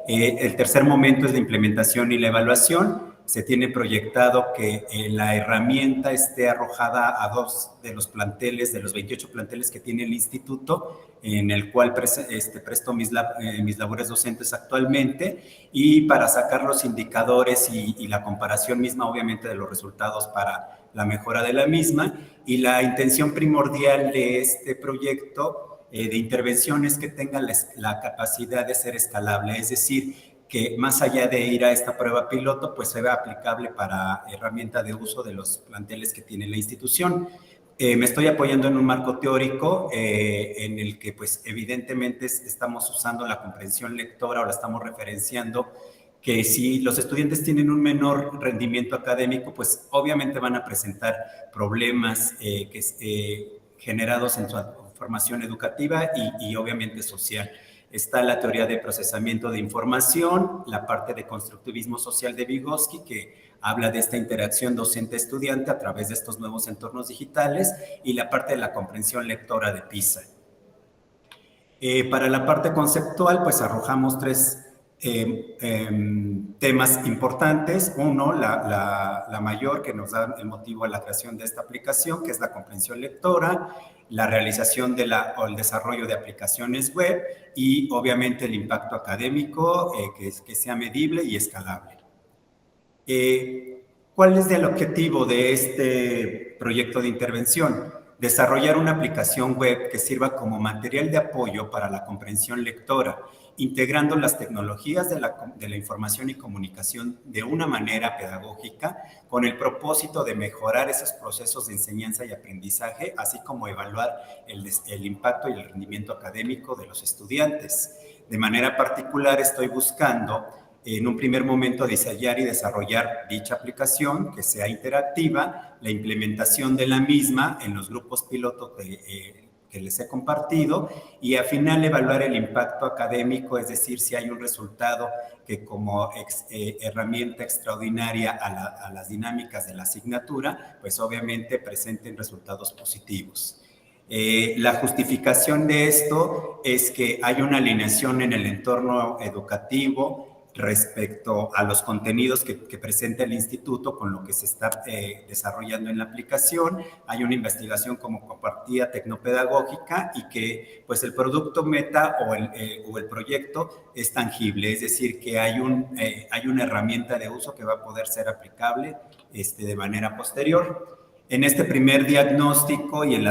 El tercer momento es la implementación y la evaluación. Se tiene proyectado que la herramienta esté arrojada a 2 de los planteles, de los 28 planteles que tiene el instituto, en el cual presto mis labores docentes actualmente, y para sacar los indicadores y la comparación misma, obviamente, de los resultados para la mejora de la misma. Y la intención primordial de este proyecto de intervención es que tenga la capacidad de ser escalable, es decir, que más allá de ir a esta prueba piloto, pues se vea aplicable para herramienta de uso de los planteles que tiene la institución. Me estoy apoyando en un marco teórico en el que pues evidentemente estamos usando la comprensión lectora, o la estamos referenciando, que si los estudiantes tienen un menor rendimiento académico, pues obviamente van a presentar problemas generados en su formación educativa y obviamente social. Está la teoría de procesamiento de información, la parte de constructivismo social de Vygotsky, que habla de esta interacción docente-estudiante a través de estos nuevos entornos digitales, y la parte de la comprensión lectora de PISA. Para la parte conceptual, pues arrojamos 3 temas importantes. Uno, la mayor, que nos da el motivo a la creación de esta aplicación, que es la comprensión lectora, la realización o el desarrollo de aplicaciones web, y obviamente el impacto académico, que sea medible y escalable. ¿Cuál es el objetivo de este proyecto de intervención? Desarrollar una aplicación web que sirva como material de apoyo para la comprensión lectora, integrando las tecnologías de la información y comunicación de una manera pedagógica, con el propósito de mejorar esos procesos de enseñanza y aprendizaje, así como evaluar el impacto y el rendimiento académico de los estudiantes. De manera particular, estoy buscando en un primer momento diseñar y desarrollar dicha aplicación, que sea interactiva, la implementación de la misma en los grupos piloto que les he compartido, y al final evaluar el impacto académico, es decir, si hay un resultado que como herramienta extraordinaria a las dinámicas de la asignatura, pues obviamente presenten resultados positivos. La justificación de esto es que hay una alineación en el entorno educativo respecto a los contenidos que presenta el instituto con lo que se está desarrollando en la aplicación. Hay una investigación como compartida tecnopedagógica y que pues el producto meta o el proyecto es tangible, es decir, que hay una herramienta de uso que va a poder ser aplicable de manera posterior. En este primer diagnóstico y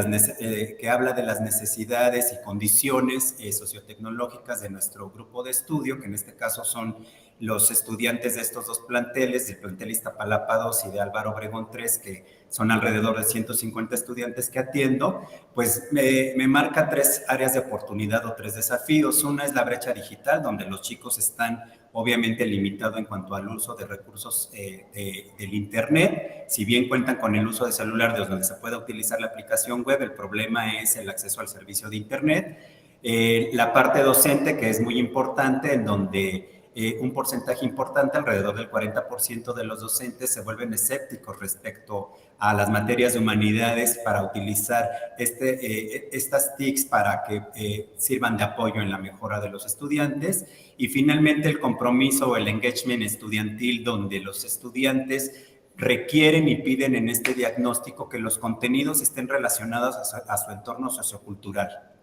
que habla de las necesidades y condiciones sociotecnológicas de nuestro grupo de estudio, que en este caso son los estudiantes de estos dos planteles, del plantel Iztapalapa 2 y de Álvaro Obregón 3, que son alrededor de 150 estudiantes que atiendo, pues me marca 3 áreas de oportunidad o 3 desafíos. Una es la brecha digital, donde los chicos están obviamente limitados en cuanto al uso de recursos del Internet. Si bien cuentan con el uso de celular donde se puede utilizar la aplicación web, el problema es el acceso al servicio de Internet. La parte docente, que es muy importante, en donde un porcentaje importante, alrededor del 40% de los docentes se vuelven escépticos respecto a las materias de humanidades para utilizar estas TICs para que sirvan de apoyo en la mejora de los estudiantes. Y finalmente el compromiso o el engagement estudiantil, donde los estudiantes requieren y piden en este diagnóstico que los contenidos estén relacionados a su entorno sociocultural.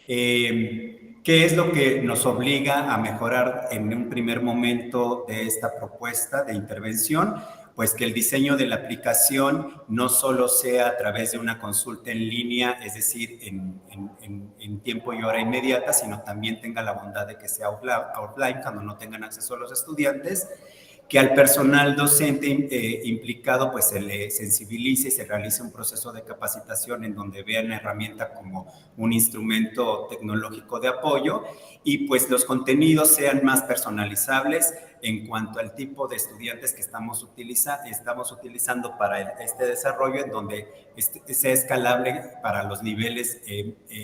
¿Qué es lo que nos obliga a mejorar en un primer momento de esta propuesta de intervención? Pues que el diseño de la aplicación no solo sea a través de una consulta en línea, es decir, en tiempo y hora inmediata, sino también tenga la bondad de que sea offline cuando no tengan acceso a los estudiantes, que al personal docente implicado pues se le sensibilice y se realice un proceso de capacitación en donde vean la herramienta como un instrumento tecnológico de apoyo y pues los contenidos sean más personalizables en cuanto al tipo de estudiantes que estamos utilizando para este desarrollo, en donde sea escalable para los niveles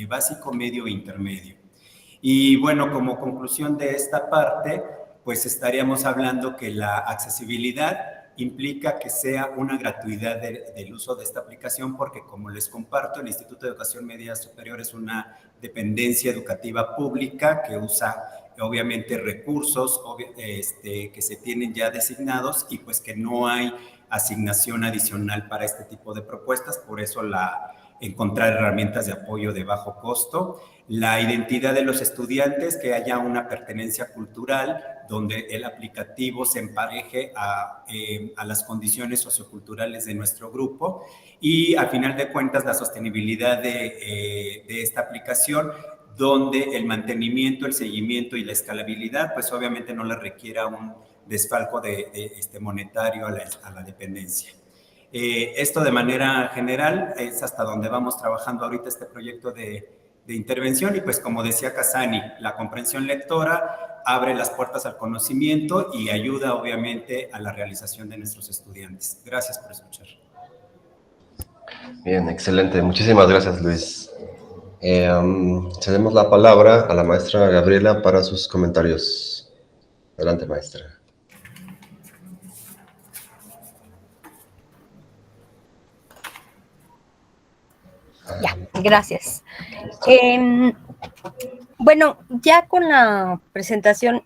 básico, medio e intermedio. Y bueno, como conclusión de esta parte, pues estaríamos hablando que la accesibilidad implica que sea una gratuidad del uso de esta aplicación, porque como les comparto, el Instituto de Educación Media Superior es una dependencia educativa pública que usa obviamente recursos que se tienen ya designados y pues que no hay asignación adicional para este tipo de propuestas, por eso encontrar herramientas de apoyo de bajo costo. La identidad de los estudiantes, que haya una pertenencia cultural donde el aplicativo se empareje a las condiciones socioculturales de nuestro grupo y a final de cuentas la sostenibilidad de esta aplicación, donde el mantenimiento, el seguimiento y la escalabilidad pues obviamente no le requiera un desfalco monetario a la dependencia. Esto de manera general es hasta donde vamos trabajando ahorita este proyecto de intervención y pues como decía Casani, la comprensión lectora abre las puertas al conocimiento y ayuda obviamente a la realización de nuestros estudiantes. Gracias por escuchar. Bien, excelente. Muchísimas gracias, Luis. Cedemos la palabra a la maestra Gabriela para sus comentarios. Adelante, maestra. Ya, gracias. Bueno, ya con la presentación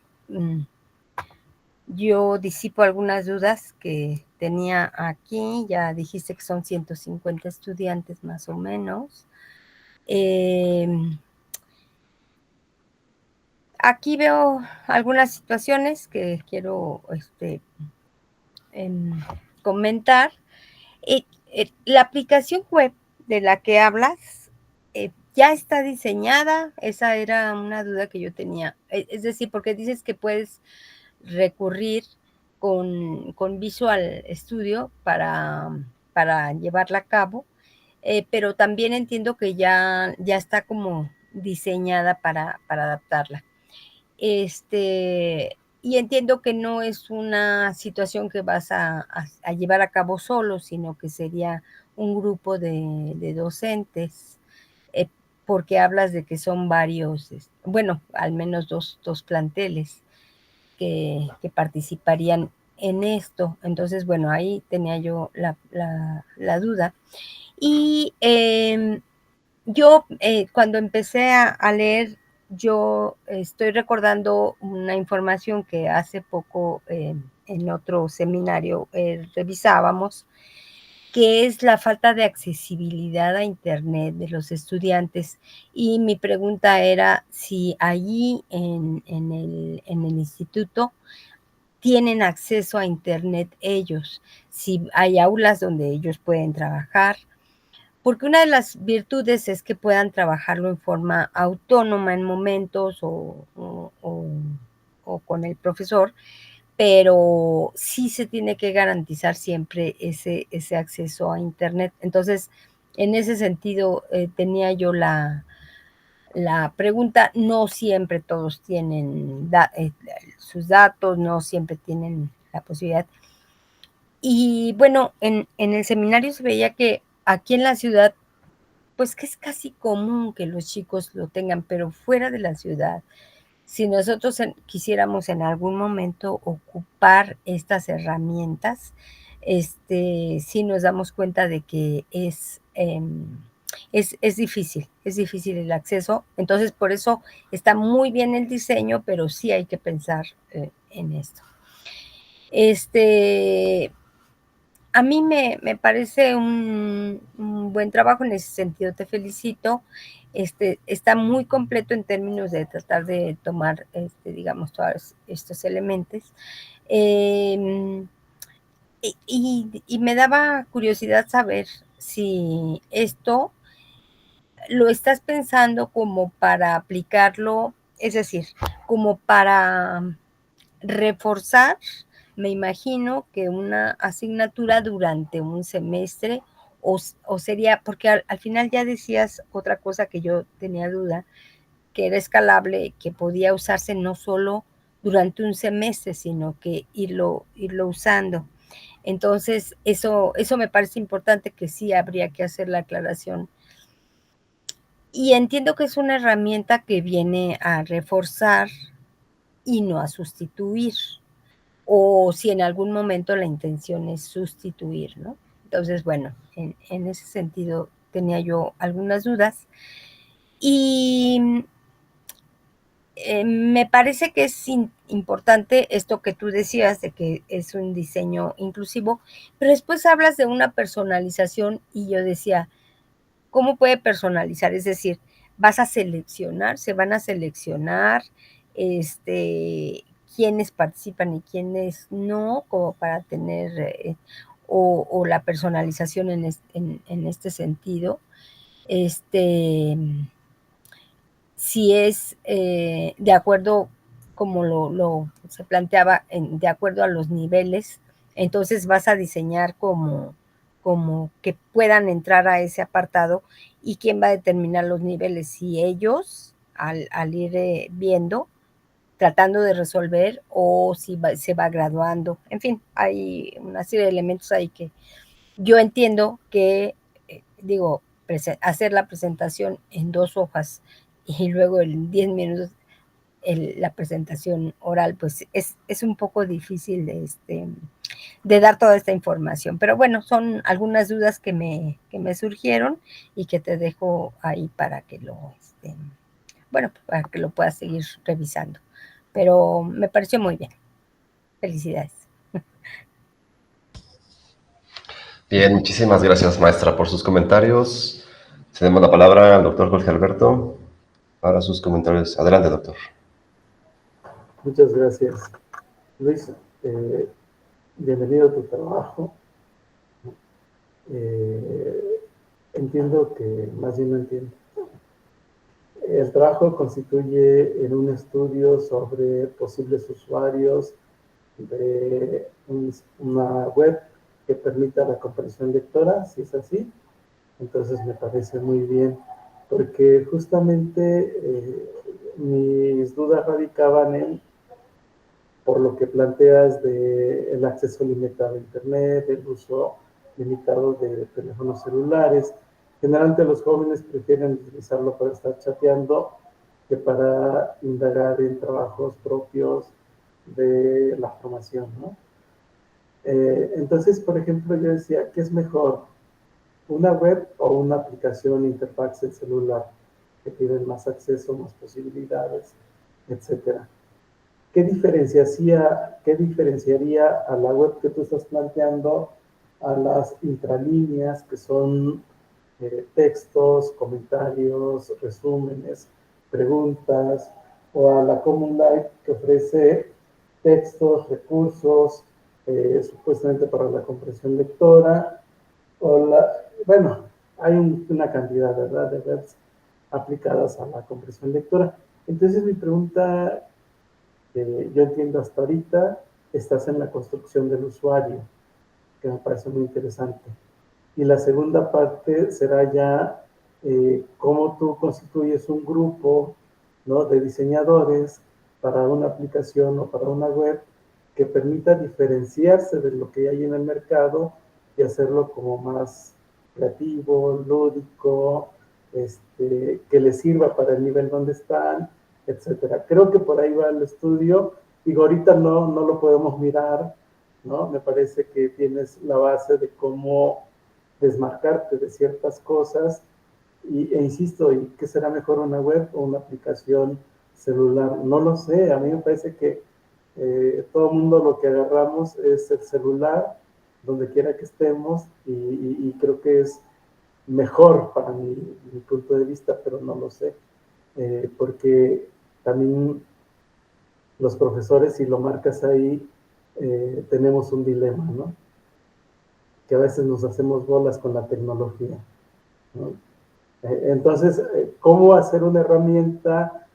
yo disipo algunas dudas que tenía aquí. Ya dijiste que son 150 estudiantes más o menos. Aquí veo algunas situaciones que quiero comentar. La aplicación web de la que hablas ya está diseñada. Esa era una duda que yo tenía. Es decir, porque dices que puedes recurrir con Visual Studio para llevarla a cabo, pero también entiendo que ya está como diseñada para adaptarla. Y entiendo que no es una situación que vas a llevar a cabo solo, sino que sería un grupo de docentes, porque hablas de que son varios, bueno, al menos dos planteles que participarían en esto. Entonces, bueno, ahí tenía yo la duda. Y Yo, cuando empecé a leer, yo estoy recordando una información que hace poco en otro seminario revisábamos, que es la falta de accesibilidad a Internet de los estudiantes. Y mi pregunta era si allí en el instituto tienen acceso a Internet ellos, si hay aulas donde ellos pueden trabajar, porque una de las virtudes es que puedan trabajarlo en forma autónoma en momentos o con el profesor, pero sí se tiene que garantizar siempre ese acceso a Internet. Entonces, en ese sentido, tenía yo la pregunta. No siempre todos tienen sus datos, no siempre tienen la posibilidad. Y bueno, en el seminario se veía que aquí en la ciudad, pues que es casi común que los chicos lo tengan, pero fuera de la ciudad, si nosotros quisiéramos en algún momento ocupar estas herramientas, sí nos damos cuenta de que es difícil el acceso. Entonces, por eso está muy bien el diseño, pero sí hay que pensar en esto. A mí me parece un buen trabajo en ese sentido, te felicito. Está muy completo en términos de tratar de tomar, digamos, todos estos elementos. Y me daba curiosidad saber si esto lo estás pensando como para aplicarlo, es decir, como para reforzar, me imagino que una asignatura durante un semestre, o sería, porque al final ya decías otra cosa que yo tenía duda, que era escalable, que podía usarse no solo durante un semestre, sino que irlo usando. Entonces, eso me parece importante, que sí habría que hacer la aclaración. Y entiendo que es una herramienta que viene a reforzar y no a sustituir, o si en algún momento la intención es sustituir, ¿no? Entonces, bueno, en ese sentido tenía yo algunas dudas. Y me parece que es importante esto que tú decías, de que es un diseño inclusivo, pero después hablas de una personalización y yo decía, ¿cómo puede personalizar? Es decir, vas a seleccionar, se van a seleccionar quiénes participan y quiénes no, como para tener, o la personalización en este sentido. Si es de acuerdo, como se planteaba, de acuerdo a los niveles, entonces vas a diseñar como que puedan entrar a ese apartado. ¿Y quién va a determinar los niveles? Si ellos, al ir viendo, tratando de resolver, o si se va graduando. En fin, hay una serie de elementos ahí que yo entiendo que, hacer la presentación en 2 hojas y luego en 10 minutos la presentación oral, pues es un poco difícil de dar toda esta información. Pero bueno, son algunas dudas que me surgieron y que te dejo ahí para que para que lo puedas seguir revisando. Pero me pareció muy bien. Felicidades. Bien, muchísimas gracias, maestra, por sus comentarios. Cedemos la palabra al doctor Jorge Alberto para sus comentarios. Adelante, doctor. Muchas gracias. Luis, bienvenido a tu trabajo. Entiendo que, más bien no entiendo. El trabajo constituye en un estudio sobre posibles usuarios de una web que permita la comprensión lectora. Si es así, entonces me parece muy bien, porque justamente mis dudas radicaban en, por lo que planteas, de el acceso limitado a Internet, el uso limitado de teléfonos celulares. Generalmente los jóvenes prefieren utilizarlo para estar chateando que para indagar en trabajos propios de la formación, ¿no? Entonces, por ejemplo, yo decía, ¿qué es mejor? una web o una aplicación interfaz en celular que tienen más acceso, más posibilidades, etcétera. ¿Qué diferenciaría a la web que tú estás planteando a las intralíneas, que son textos, comentarios, resúmenes, preguntas, o a la Common Life, que ofrece textos, recursos, supuestamente para la comprensión lectora, bueno, hay una cantidad, ¿verdad?, de webs aplicadas a la comprensión lectora. Entonces mi pregunta, yo entiendo hasta ahorita, estás en la construcción del usuario, que me parece muy interesante. Y la segunda parte será ya cómo tú constituyes un grupo, ¿no?, de diseñadores para una aplicación o para una web que permita diferenciarse de lo que hay en el mercado y hacerlo como más creativo, lúdico, que les sirva para el nivel donde están, etcétera. Creo que por ahí va el estudio. Digo, ahorita no lo podemos mirar, ¿no? Me parece que tienes la base de cómo desmarcarte de ciertas cosas e insisto, ¿y qué será mejor, una web o una aplicación celular? No lo sé, a mí me parece que todo el mundo lo que agarramos es el celular, donde quiera que estemos, y creo que es mejor para mi punto de vista, pero no lo sé, porque también los profesores, si lo marcas ahí, tenemos un dilema, ¿no? Que a veces nos hacemos bolas con la tecnología, ¿no? Entonces, ¿cómo hacer una herramienta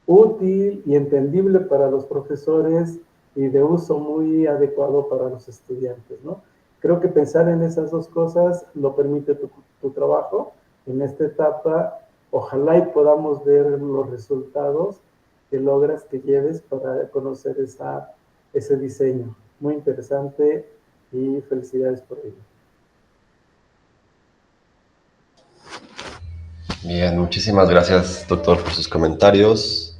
útil y entendible para los profesores y de uso muy adecuado para los estudiantes, ¿no? Creo que pensar en esas dos cosas lo permite tu trabajo en esta etapa. Ojalá y podamos ver los resultados que logras, que lleves para conocer ese diseño. Muy interesante y felicidades por ello. Bien, muchísimas gracias, doctor, por sus comentarios.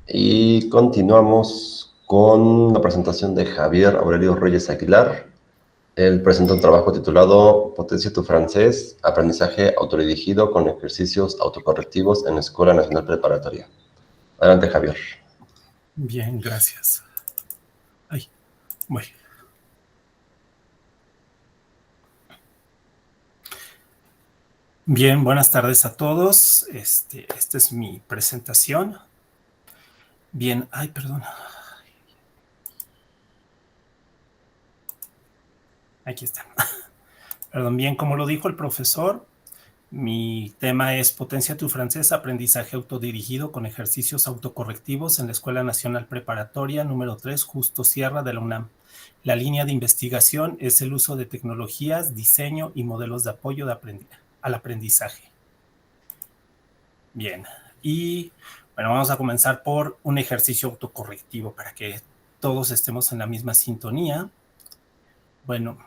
Y continuamos con la presentación de Javier Aurelio Reyes Aguilar. Él presenta un trabajo titulado Potencia tu francés, aprendizaje autodirigido con ejercicios autocorrectivos en la Escuela Nacional Preparatoria. Adelante, Javier. Bien, gracias. Ay, voy. Bien, buenas tardes a todos. Esta es mi presentación. Bien, ay, perdón. Aquí está. Perdón, bien, como lo dijo el profesor, mi tema es Potencia tu francés, aprendizaje autodirigido con ejercicios autocorrectivos en la Escuela Nacional Preparatoria número 3, Justo Sierra de la UNAM. La línea de investigación es el uso de tecnologías, diseño y modelos de apoyo al aprendizaje. Bien, y bueno, vamos a comenzar por un ejercicio autocorrectivo para que todos estemos en la misma sintonía. Bueno,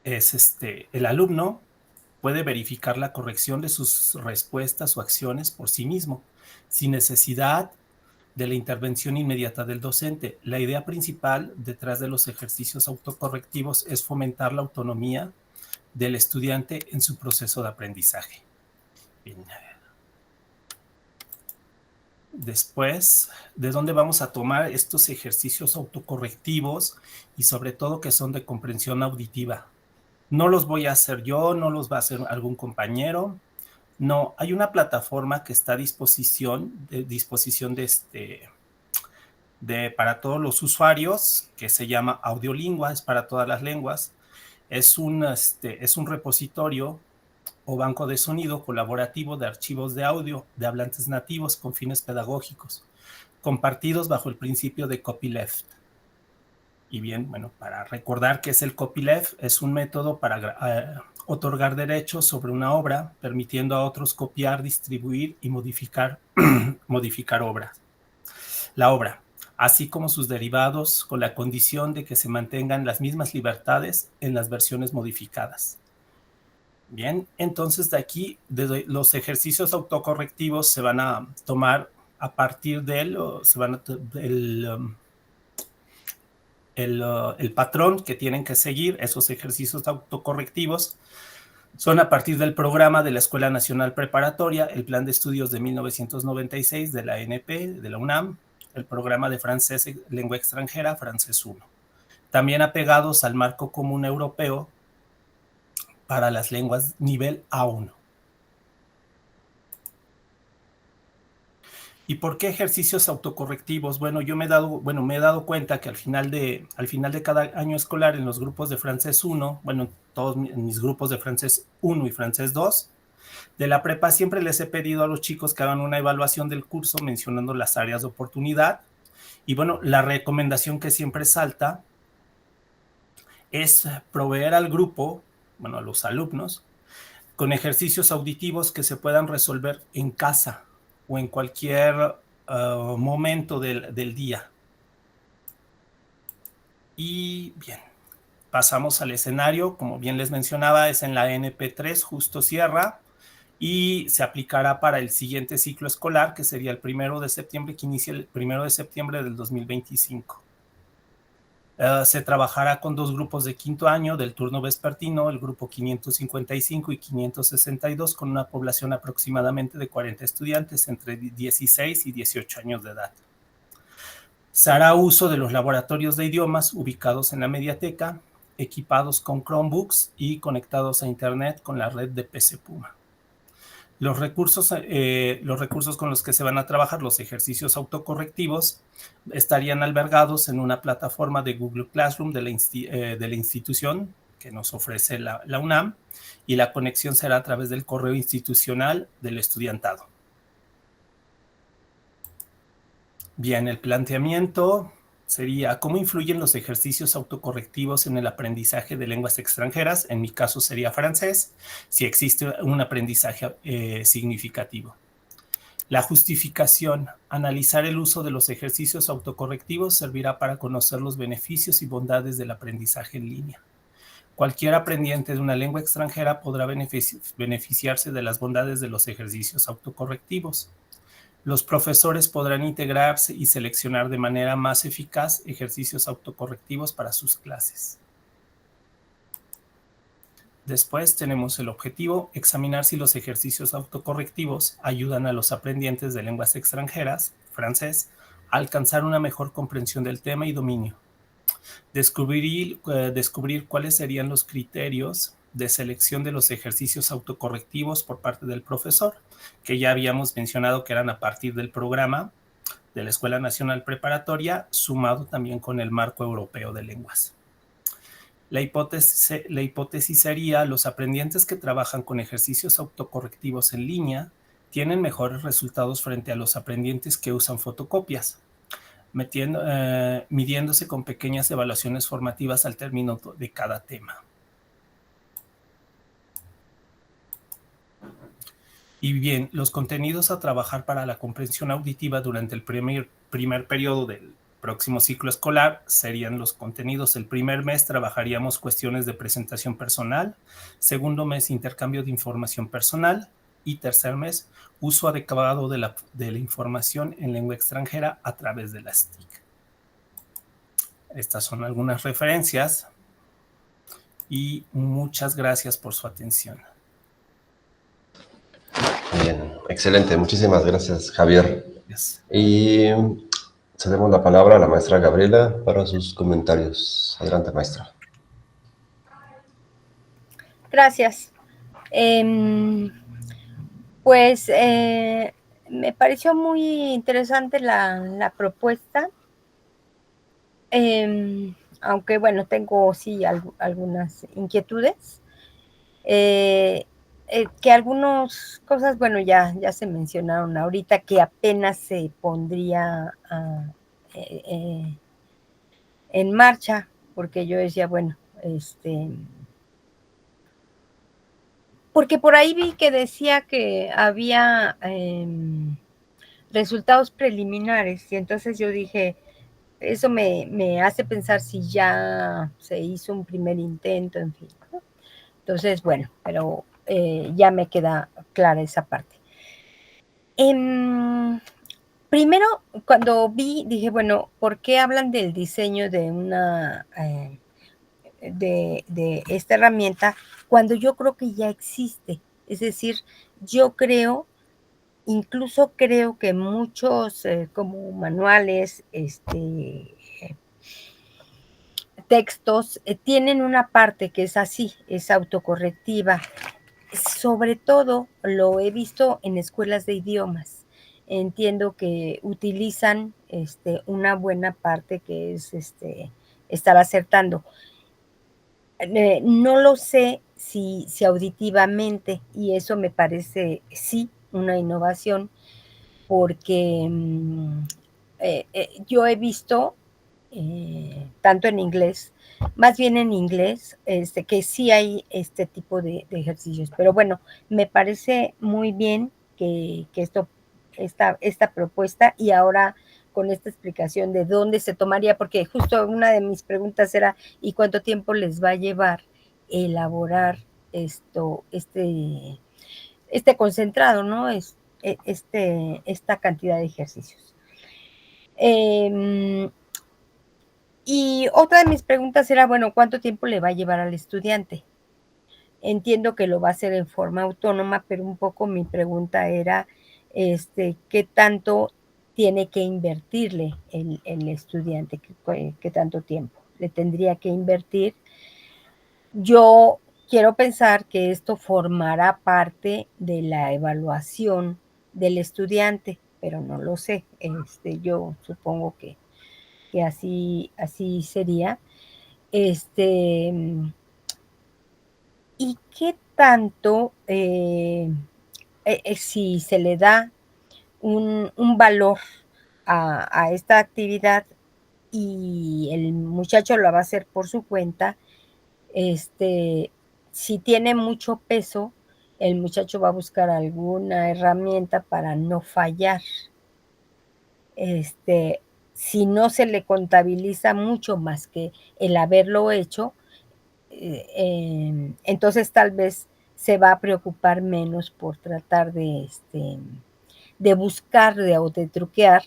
es el alumno puede verificar la corrección de sus respuestas o acciones por sí mismo, sin necesidad de la intervención inmediata del docente. La idea principal detrás de los ejercicios autocorrectivos es fomentar la autonomía del estudiante en su proceso de aprendizaje. Bien. Después, ¿de dónde vamos a tomar estos ejercicios autocorrectivos y sobre todo que son de comprensión auditiva? No los voy a hacer yo, no los va a hacer algún compañero. No, hay una plataforma que está a disposición para todos los usuarios, que se llama Audiolingua, es para todas las lenguas. Es un repositorio o banco de sonido colaborativo de archivos de audio de hablantes nativos con fines pedagógicos, compartidos bajo el principio de copyleft. Y bien, bueno, para recordar qué es el copyleft, es un método para otorgar derechos sobre una obra, permitiendo a otros copiar, distribuir y modificar la obra, así como sus derivados, con la condición de que se mantengan las mismas libertades en las versiones modificadas. Bien, entonces de aquí, los ejercicios autocorrectivos se van a tomar a partir del el patrón que tienen que seguir esos ejercicios autocorrectivos Son a partir del programa de la Escuela Nacional Preparatoria, el Plan de Estudios de 1996 de la ANP, de la UNAM, el programa de francés lengua extranjera, francés 1. También apegados al marco común europeo para las lenguas nivel A1. ¿Y por qué ejercicios autocorrectivos? Bueno, me he dado cuenta que al final de cada año escolar en los grupos de francés 1, bueno, todos mis grupos de francés 1 y francés 2, de la prepa siempre les he pedido a los chicos que hagan una evaluación del curso mencionando las áreas de oportunidad. Y bueno, la recomendación que siempre salta es proveer al grupo, bueno, a los alumnos, con ejercicios auditivos que se puedan resolver en casa o en cualquier momento del día. Y bien, pasamos al escenario, como bien les mencionaba, es en la NP3, justo cierra, y se aplicará para el siguiente ciclo escolar, que sería el 1 de septiembre, que inicia el 1 de septiembre del 2025. Se trabajará con 2 grupos de quinto año del turno vespertino, el grupo 555 y 562, con una población aproximadamente de 40 estudiantes entre 16 y 18 años de edad. Se hará uso de los laboratorios de idiomas ubicados en la mediateca, equipados con Chromebooks y conectados a Internet con la red de PC Puma. Los recursos con los que se van a trabajar los ejercicios autocorrectivos estarían albergados en una plataforma de Google Classroom de la institución que nos ofrece la UNAM, y la conexión será a través del correo institucional del estudiantado. Bien, el planteamiento sería: ¿cómo influyen los ejercicios autocorrectivos en el aprendizaje de lenguas extranjeras? En mi caso sería francés, si existe un aprendizaje significativo. La justificación: analizar el uso de los ejercicios autocorrectivos servirá para conocer los beneficios y bondades del aprendizaje en línea. Cualquier aprendiente de una lengua extranjera podrá beneficiarse de las bondades de los ejercicios autocorrectivos. Los profesores podrán integrarse y seleccionar de manera más eficaz ejercicios autocorrectivos para sus clases. Después tenemos el objetivo: examinar si los ejercicios autocorrectivos ayudan a los aprendientes de lenguas extranjeras, francés, a alcanzar una mejor comprensión del tema y dominio. Descubrir cuáles serían los criterios de selección de los ejercicios autocorrectivos por parte del profesor, que ya habíamos mencionado que eran a partir del programa de la Escuela Nacional Preparatoria, sumado también con el marco europeo de lenguas. La hipótesis sería: los aprendientes que trabajan con ejercicios autocorrectivos en línea tienen mejores resultados frente a los aprendientes que usan fotocopias, midiéndose con pequeñas evaluaciones formativas al término de cada tema. Y bien, los contenidos a trabajar para la comprensión auditiva durante el primer periodo del próximo ciclo escolar serían los contenidos. El primer mes trabajaríamos cuestiones de presentación personal, segundo mes intercambio de información personal, y tercer mes uso adecuado de la información en lengua extranjera a través de las TIC. Estas son algunas referencias y muchas gracias por su atención. Bien, excelente. Muchísimas gracias, Javier. Gracias. Y cedemos la palabra a la maestra Gabriela para sus comentarios. Adelante, maestra. Gracias. Me pareció muy interesante la propuesta, aunque bueno, tengo sí algunas inquietudes. Que algunas cosas, bueno, ya se mencionaron ahorita, que apenas se pondría en marcha, porque yo decía, bueno, porque por ahí vi que decía que había resultados preliminares, y entonces yo dije, eso me hace pensar si ya se hizo un primer intento, en fin, ¿no? Entonces, bueno, pero ya me queda clara esa parte. Primero, cuando vi, dije, bueno, ¿por qué hablan del diseño de de esta herramienta cuando yo creo que ya existe. Es decir, yo creo, incluso creo que muchos como manuales, textos, tienen una parte que es así, es autocorrectiva. Sobre todo lo he visto en escuelas de idiomas. Entiendo que utilizan una buena parte que es estar acertando. No lo sé si auditivamente, y eso me parece sí una innovación, porque yo he visto tanto en inglés, más bien en inglés, que sí hay este tipo de ejercicios. Pero bueno, me parece muy bien que esta propuesta, y ahora con esta explicación de dónde se tomaría, porque justo una de mis preguntas era, ¿y cuánto tiempo les va a llevar elaborar este concentrado, ¿no? Esta cantidad de ejercicios. Y otra de mis preguntas era, bueno, ¿cuánto tiempo le va a llevar al estudiante? Entiendo que lo va a hacer en forma autónoma, pero un poco mi pregunta era, ¿qué tanto tiene que invertirle el estudiante? ¿Qué tanto tiempo le tendría que invertir? Yo quiero pensar que esto formará parte de la evaluación del estudiante, pero no lo sé. Yo supongo que así sería. ¿Y qué tanto, si se le da un valor a esta actividad y el muchacho lo va a hacer por su cuenta? Si tiene mucho peso, el muchacho va a buscar alguna herramienta para no fallar. Si no se le contabiliza mucho más que el haberlo hecho, entonces tal vez se va a preocupar menos por tratar de buscar o de truquear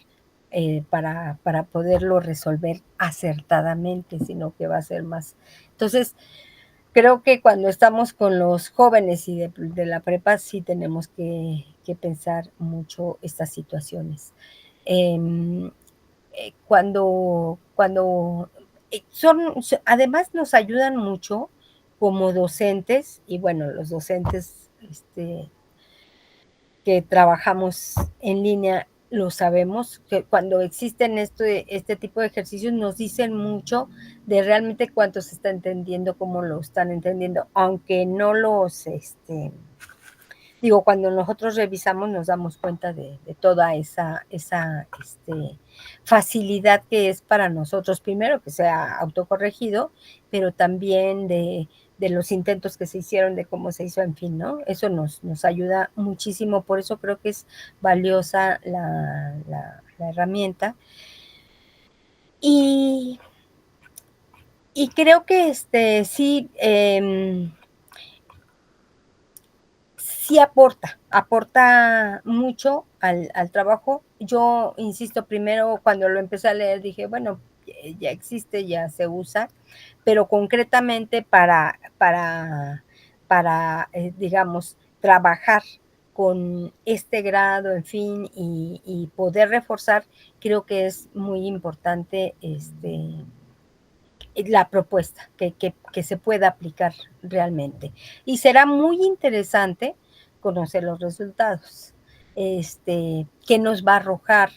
para poderlo resolver acertadamente, sino que va a ser más. Entonces, creo que cuando estamos con los jóvenes y de la prepa, sí tenemos que pensar mucho estas situaciones. Cuando además nos ayudan mucho como docentes, y bueno, los docentes que trabajamos en línea lo sabemos, que cuando existen este tipo de ejercicios nos dicen mucho de realmente cuánto se está entendiendo, cómo lo están entendiendo, aunque no los, cuando nosotros revisamos nos damos cuenta de toda esa facilidad que es para nosotros, primero que sea autocorregido, pero también de los intentos que se hicieron, de cómo se hizo, en fin, ¿no? Eso nos ayuda muchísimo, por eso creo que es valiosa la herramienta. Y creo que sí, sí aporta mucho al trabajo. Yo insisto, primero cuando lo empecé a leer dije, bueno, ya existe, ya se usa, pero concretamente para digamos, trabajar con este grado, en fin, y poder reforzar, creo que es muy importante la propuesta, que se pueda aplicar realmente. Y será muy interesante conocer los resultados, qué nos va a arrojar,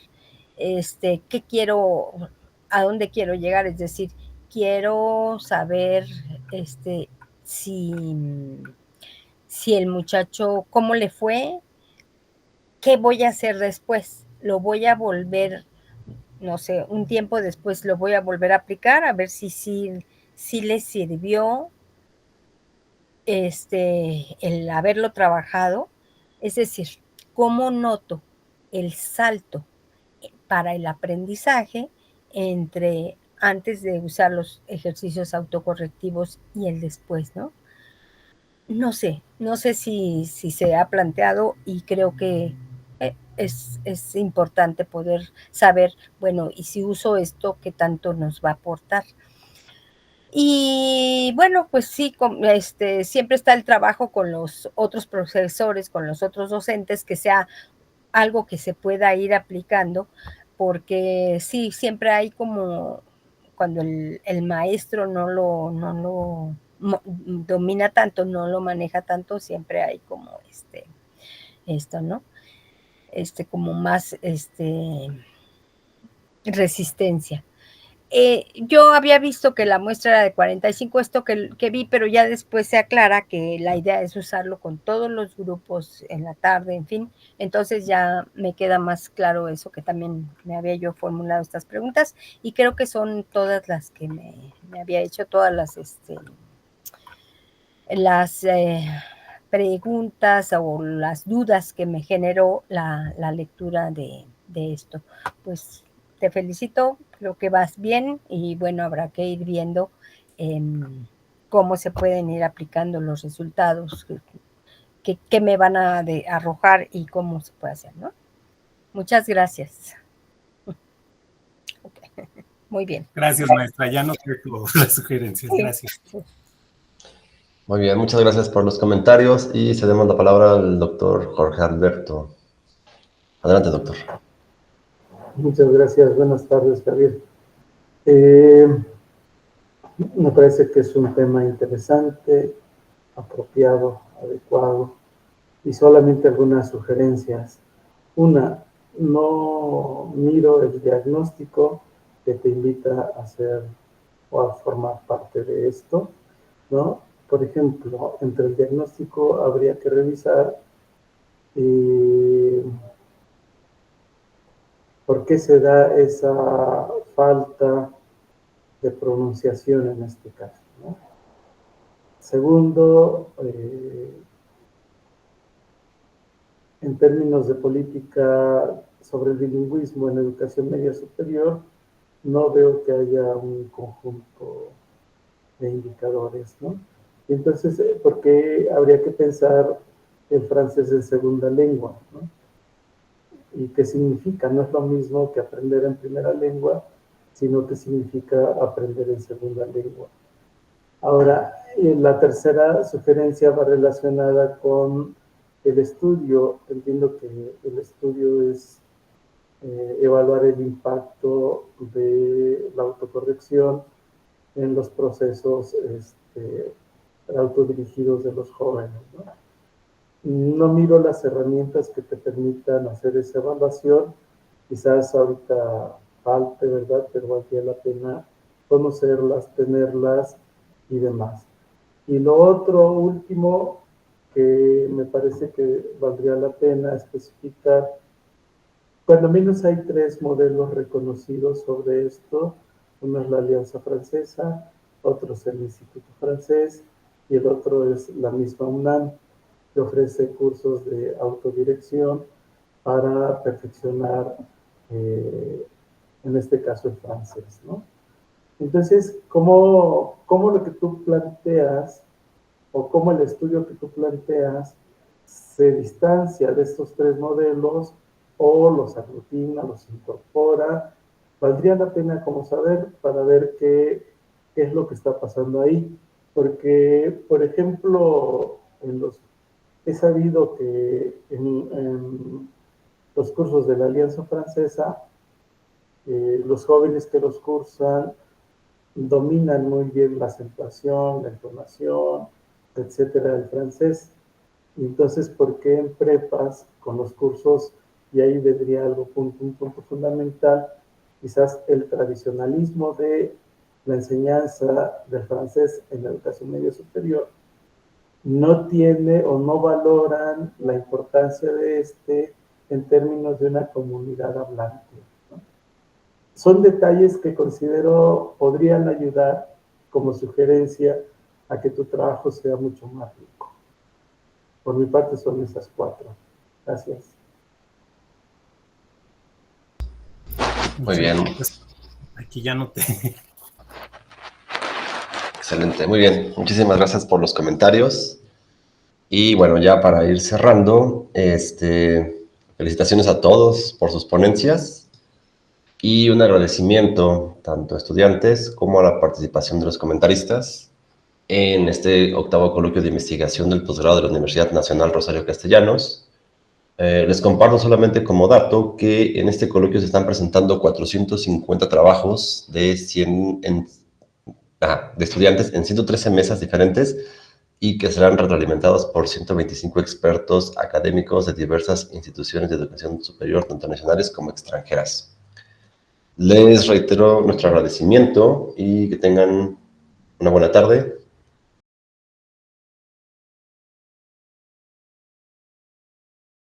qué quiero, a dónde quiero llegar, es decir, quiero saber si el muchacho, cómo le fue, qué voy a hacer después, lo voy a volver, no sé, un tiempo después lo voy a volver a aplicar, a ver si le sirvió el haberlo trabajado. Es decir, cómo noto el salto para el aprendizaje entre antes de usar los ejercicios autocorrectivos y el después, ¿no? No sé si se ha planteado, y creo que es importante poder saber, bueno, y si uso esto, ¿qué tanto nos va a aportar? Y bueno, pues sí, siempre está el trabajo con los otros profesores, con los otros docentes, que sea algo que se pueda ir aplicando, porque sí, siempre hay como cuando el maestro no lo domina tanto, no lo maneja tanto, siempre hay como esto, ¿no? Como más resistencia. Yo había visto que la muestra era de 45, esto que vi, pero ya después se aclara que la idea es usarlo con todos los grupos en la tarde, en fin. Entonces ya me queda más claro eso, que también me había yo formulado estas preguntas, y creo que son todas las que me había hecho, todas las preguntas o las dudas que me generó la lectura de esto. Pues te felicito, creo que vas bien, y bueno, habrá que ir viendo cómo se pueden ir aplicando los resultados que me van a arrojar y cómo se puede hacer, ¿no? Muchas gracias. Okay. Muy bien. Gracias, maestra. Ya no tengo las sugerencias. Gracias. Muy bien, muchas gracias por los comentarios y cedemos la palabra al doctor Jorge Alberto. Adelante, doctor. Muchas gracias. Buenas tardes, Javier. Me parece que es un tema interesante, apropiado, adecuado, y solamente algunas sugerencias. Una, no miro el diagnóstico que te invita a hacer o a formar parte de esto, ¿no? Por ejemplo, entre el diagnóstico habría que revisar por qué se da esa falta de pronunciación en este caso, ¿no? Segundo, en términos de política sobre el bilingüismo en educación media superior, no veo que haya un conjunto de indicadores, ¿no? Y entonces, ¿por qué habría que pensar el francés en segunda lengua, ¿no? ¿Y qué significa? No es lo mismo que aprender en primera lengua, sino que significa aprender en segunda lengua. Ahora, la tercera sugerencia va relacionada con el estudio. Entiendo que el estudio es evaluar el impacto de la autocorrección en los procesos autodirigidos de los jóvenes, ¿no? No miro las herramientas que te permitan hacer esa evaluación. Quizás ahorita falte, ¿verdad? Pero valdría la pena conocerlas, tenerlas y demás. Y lo otro último que me parece que valdría la pena especificar, cuando menos hay 3 modelos reconocidos sobre esto. Uno es la Alianza Francesa, otro es el Instituto Francés y el otro es la misma UNAM, que ofrece cursos de autodirección para perfeccionar, en este caso, el francés, ¿no? Entonces, ¿cómo lo que tú planteas o cómo el estudio que tú planteas se distancia de estos 3 modelos o los aglutina, los incorpora? Valdría la pena como saber para ver qué es lo que está pasando ahí. Porque, por ejemplo, he sabido que en los cursos de la Alianza Francesa, los jóvenes que los cursan dominan muy bien la acentuación, la entonación, etcétera, del francés. Y entonces, ¿por qué en prepas con los cursos, y ahí vendría un punto fundamental, quizás el tradicionalismo de la enseñanza del francés en la educación media superior, no tiene o no valoran la importancia de en términos de una comunidad hablante, ¿no? Son detalles que considero podrían ayudar como sugerencia a que tu trabajo sea mucho más rico. Por mi parte son esas 4. Gracias. Muy bien. Aquí ya noté. Excelente, muy bien. Muchísimas gracias por los comentarios. Y bueno, ya para ir cerrando, felicitaciones a todos por sus ponencias y un agradecimiento tanto a estudiantes como a la participación de los comentaristas en este octavo coloquio de investigación del posgrado de la Universidad Nacional Rosario Castellanos. Les comparto solamente como dato que en este coloquio se están presentando 450 trabajos de estudiantes en 113 mesas diferentes y que serán retroalimentados por 125 expertos académicos de diversas instituciones de educación superior, tanto nacionales como extranjeras. Les reitero nuestro agradecimiento y que tengan una buena tarde.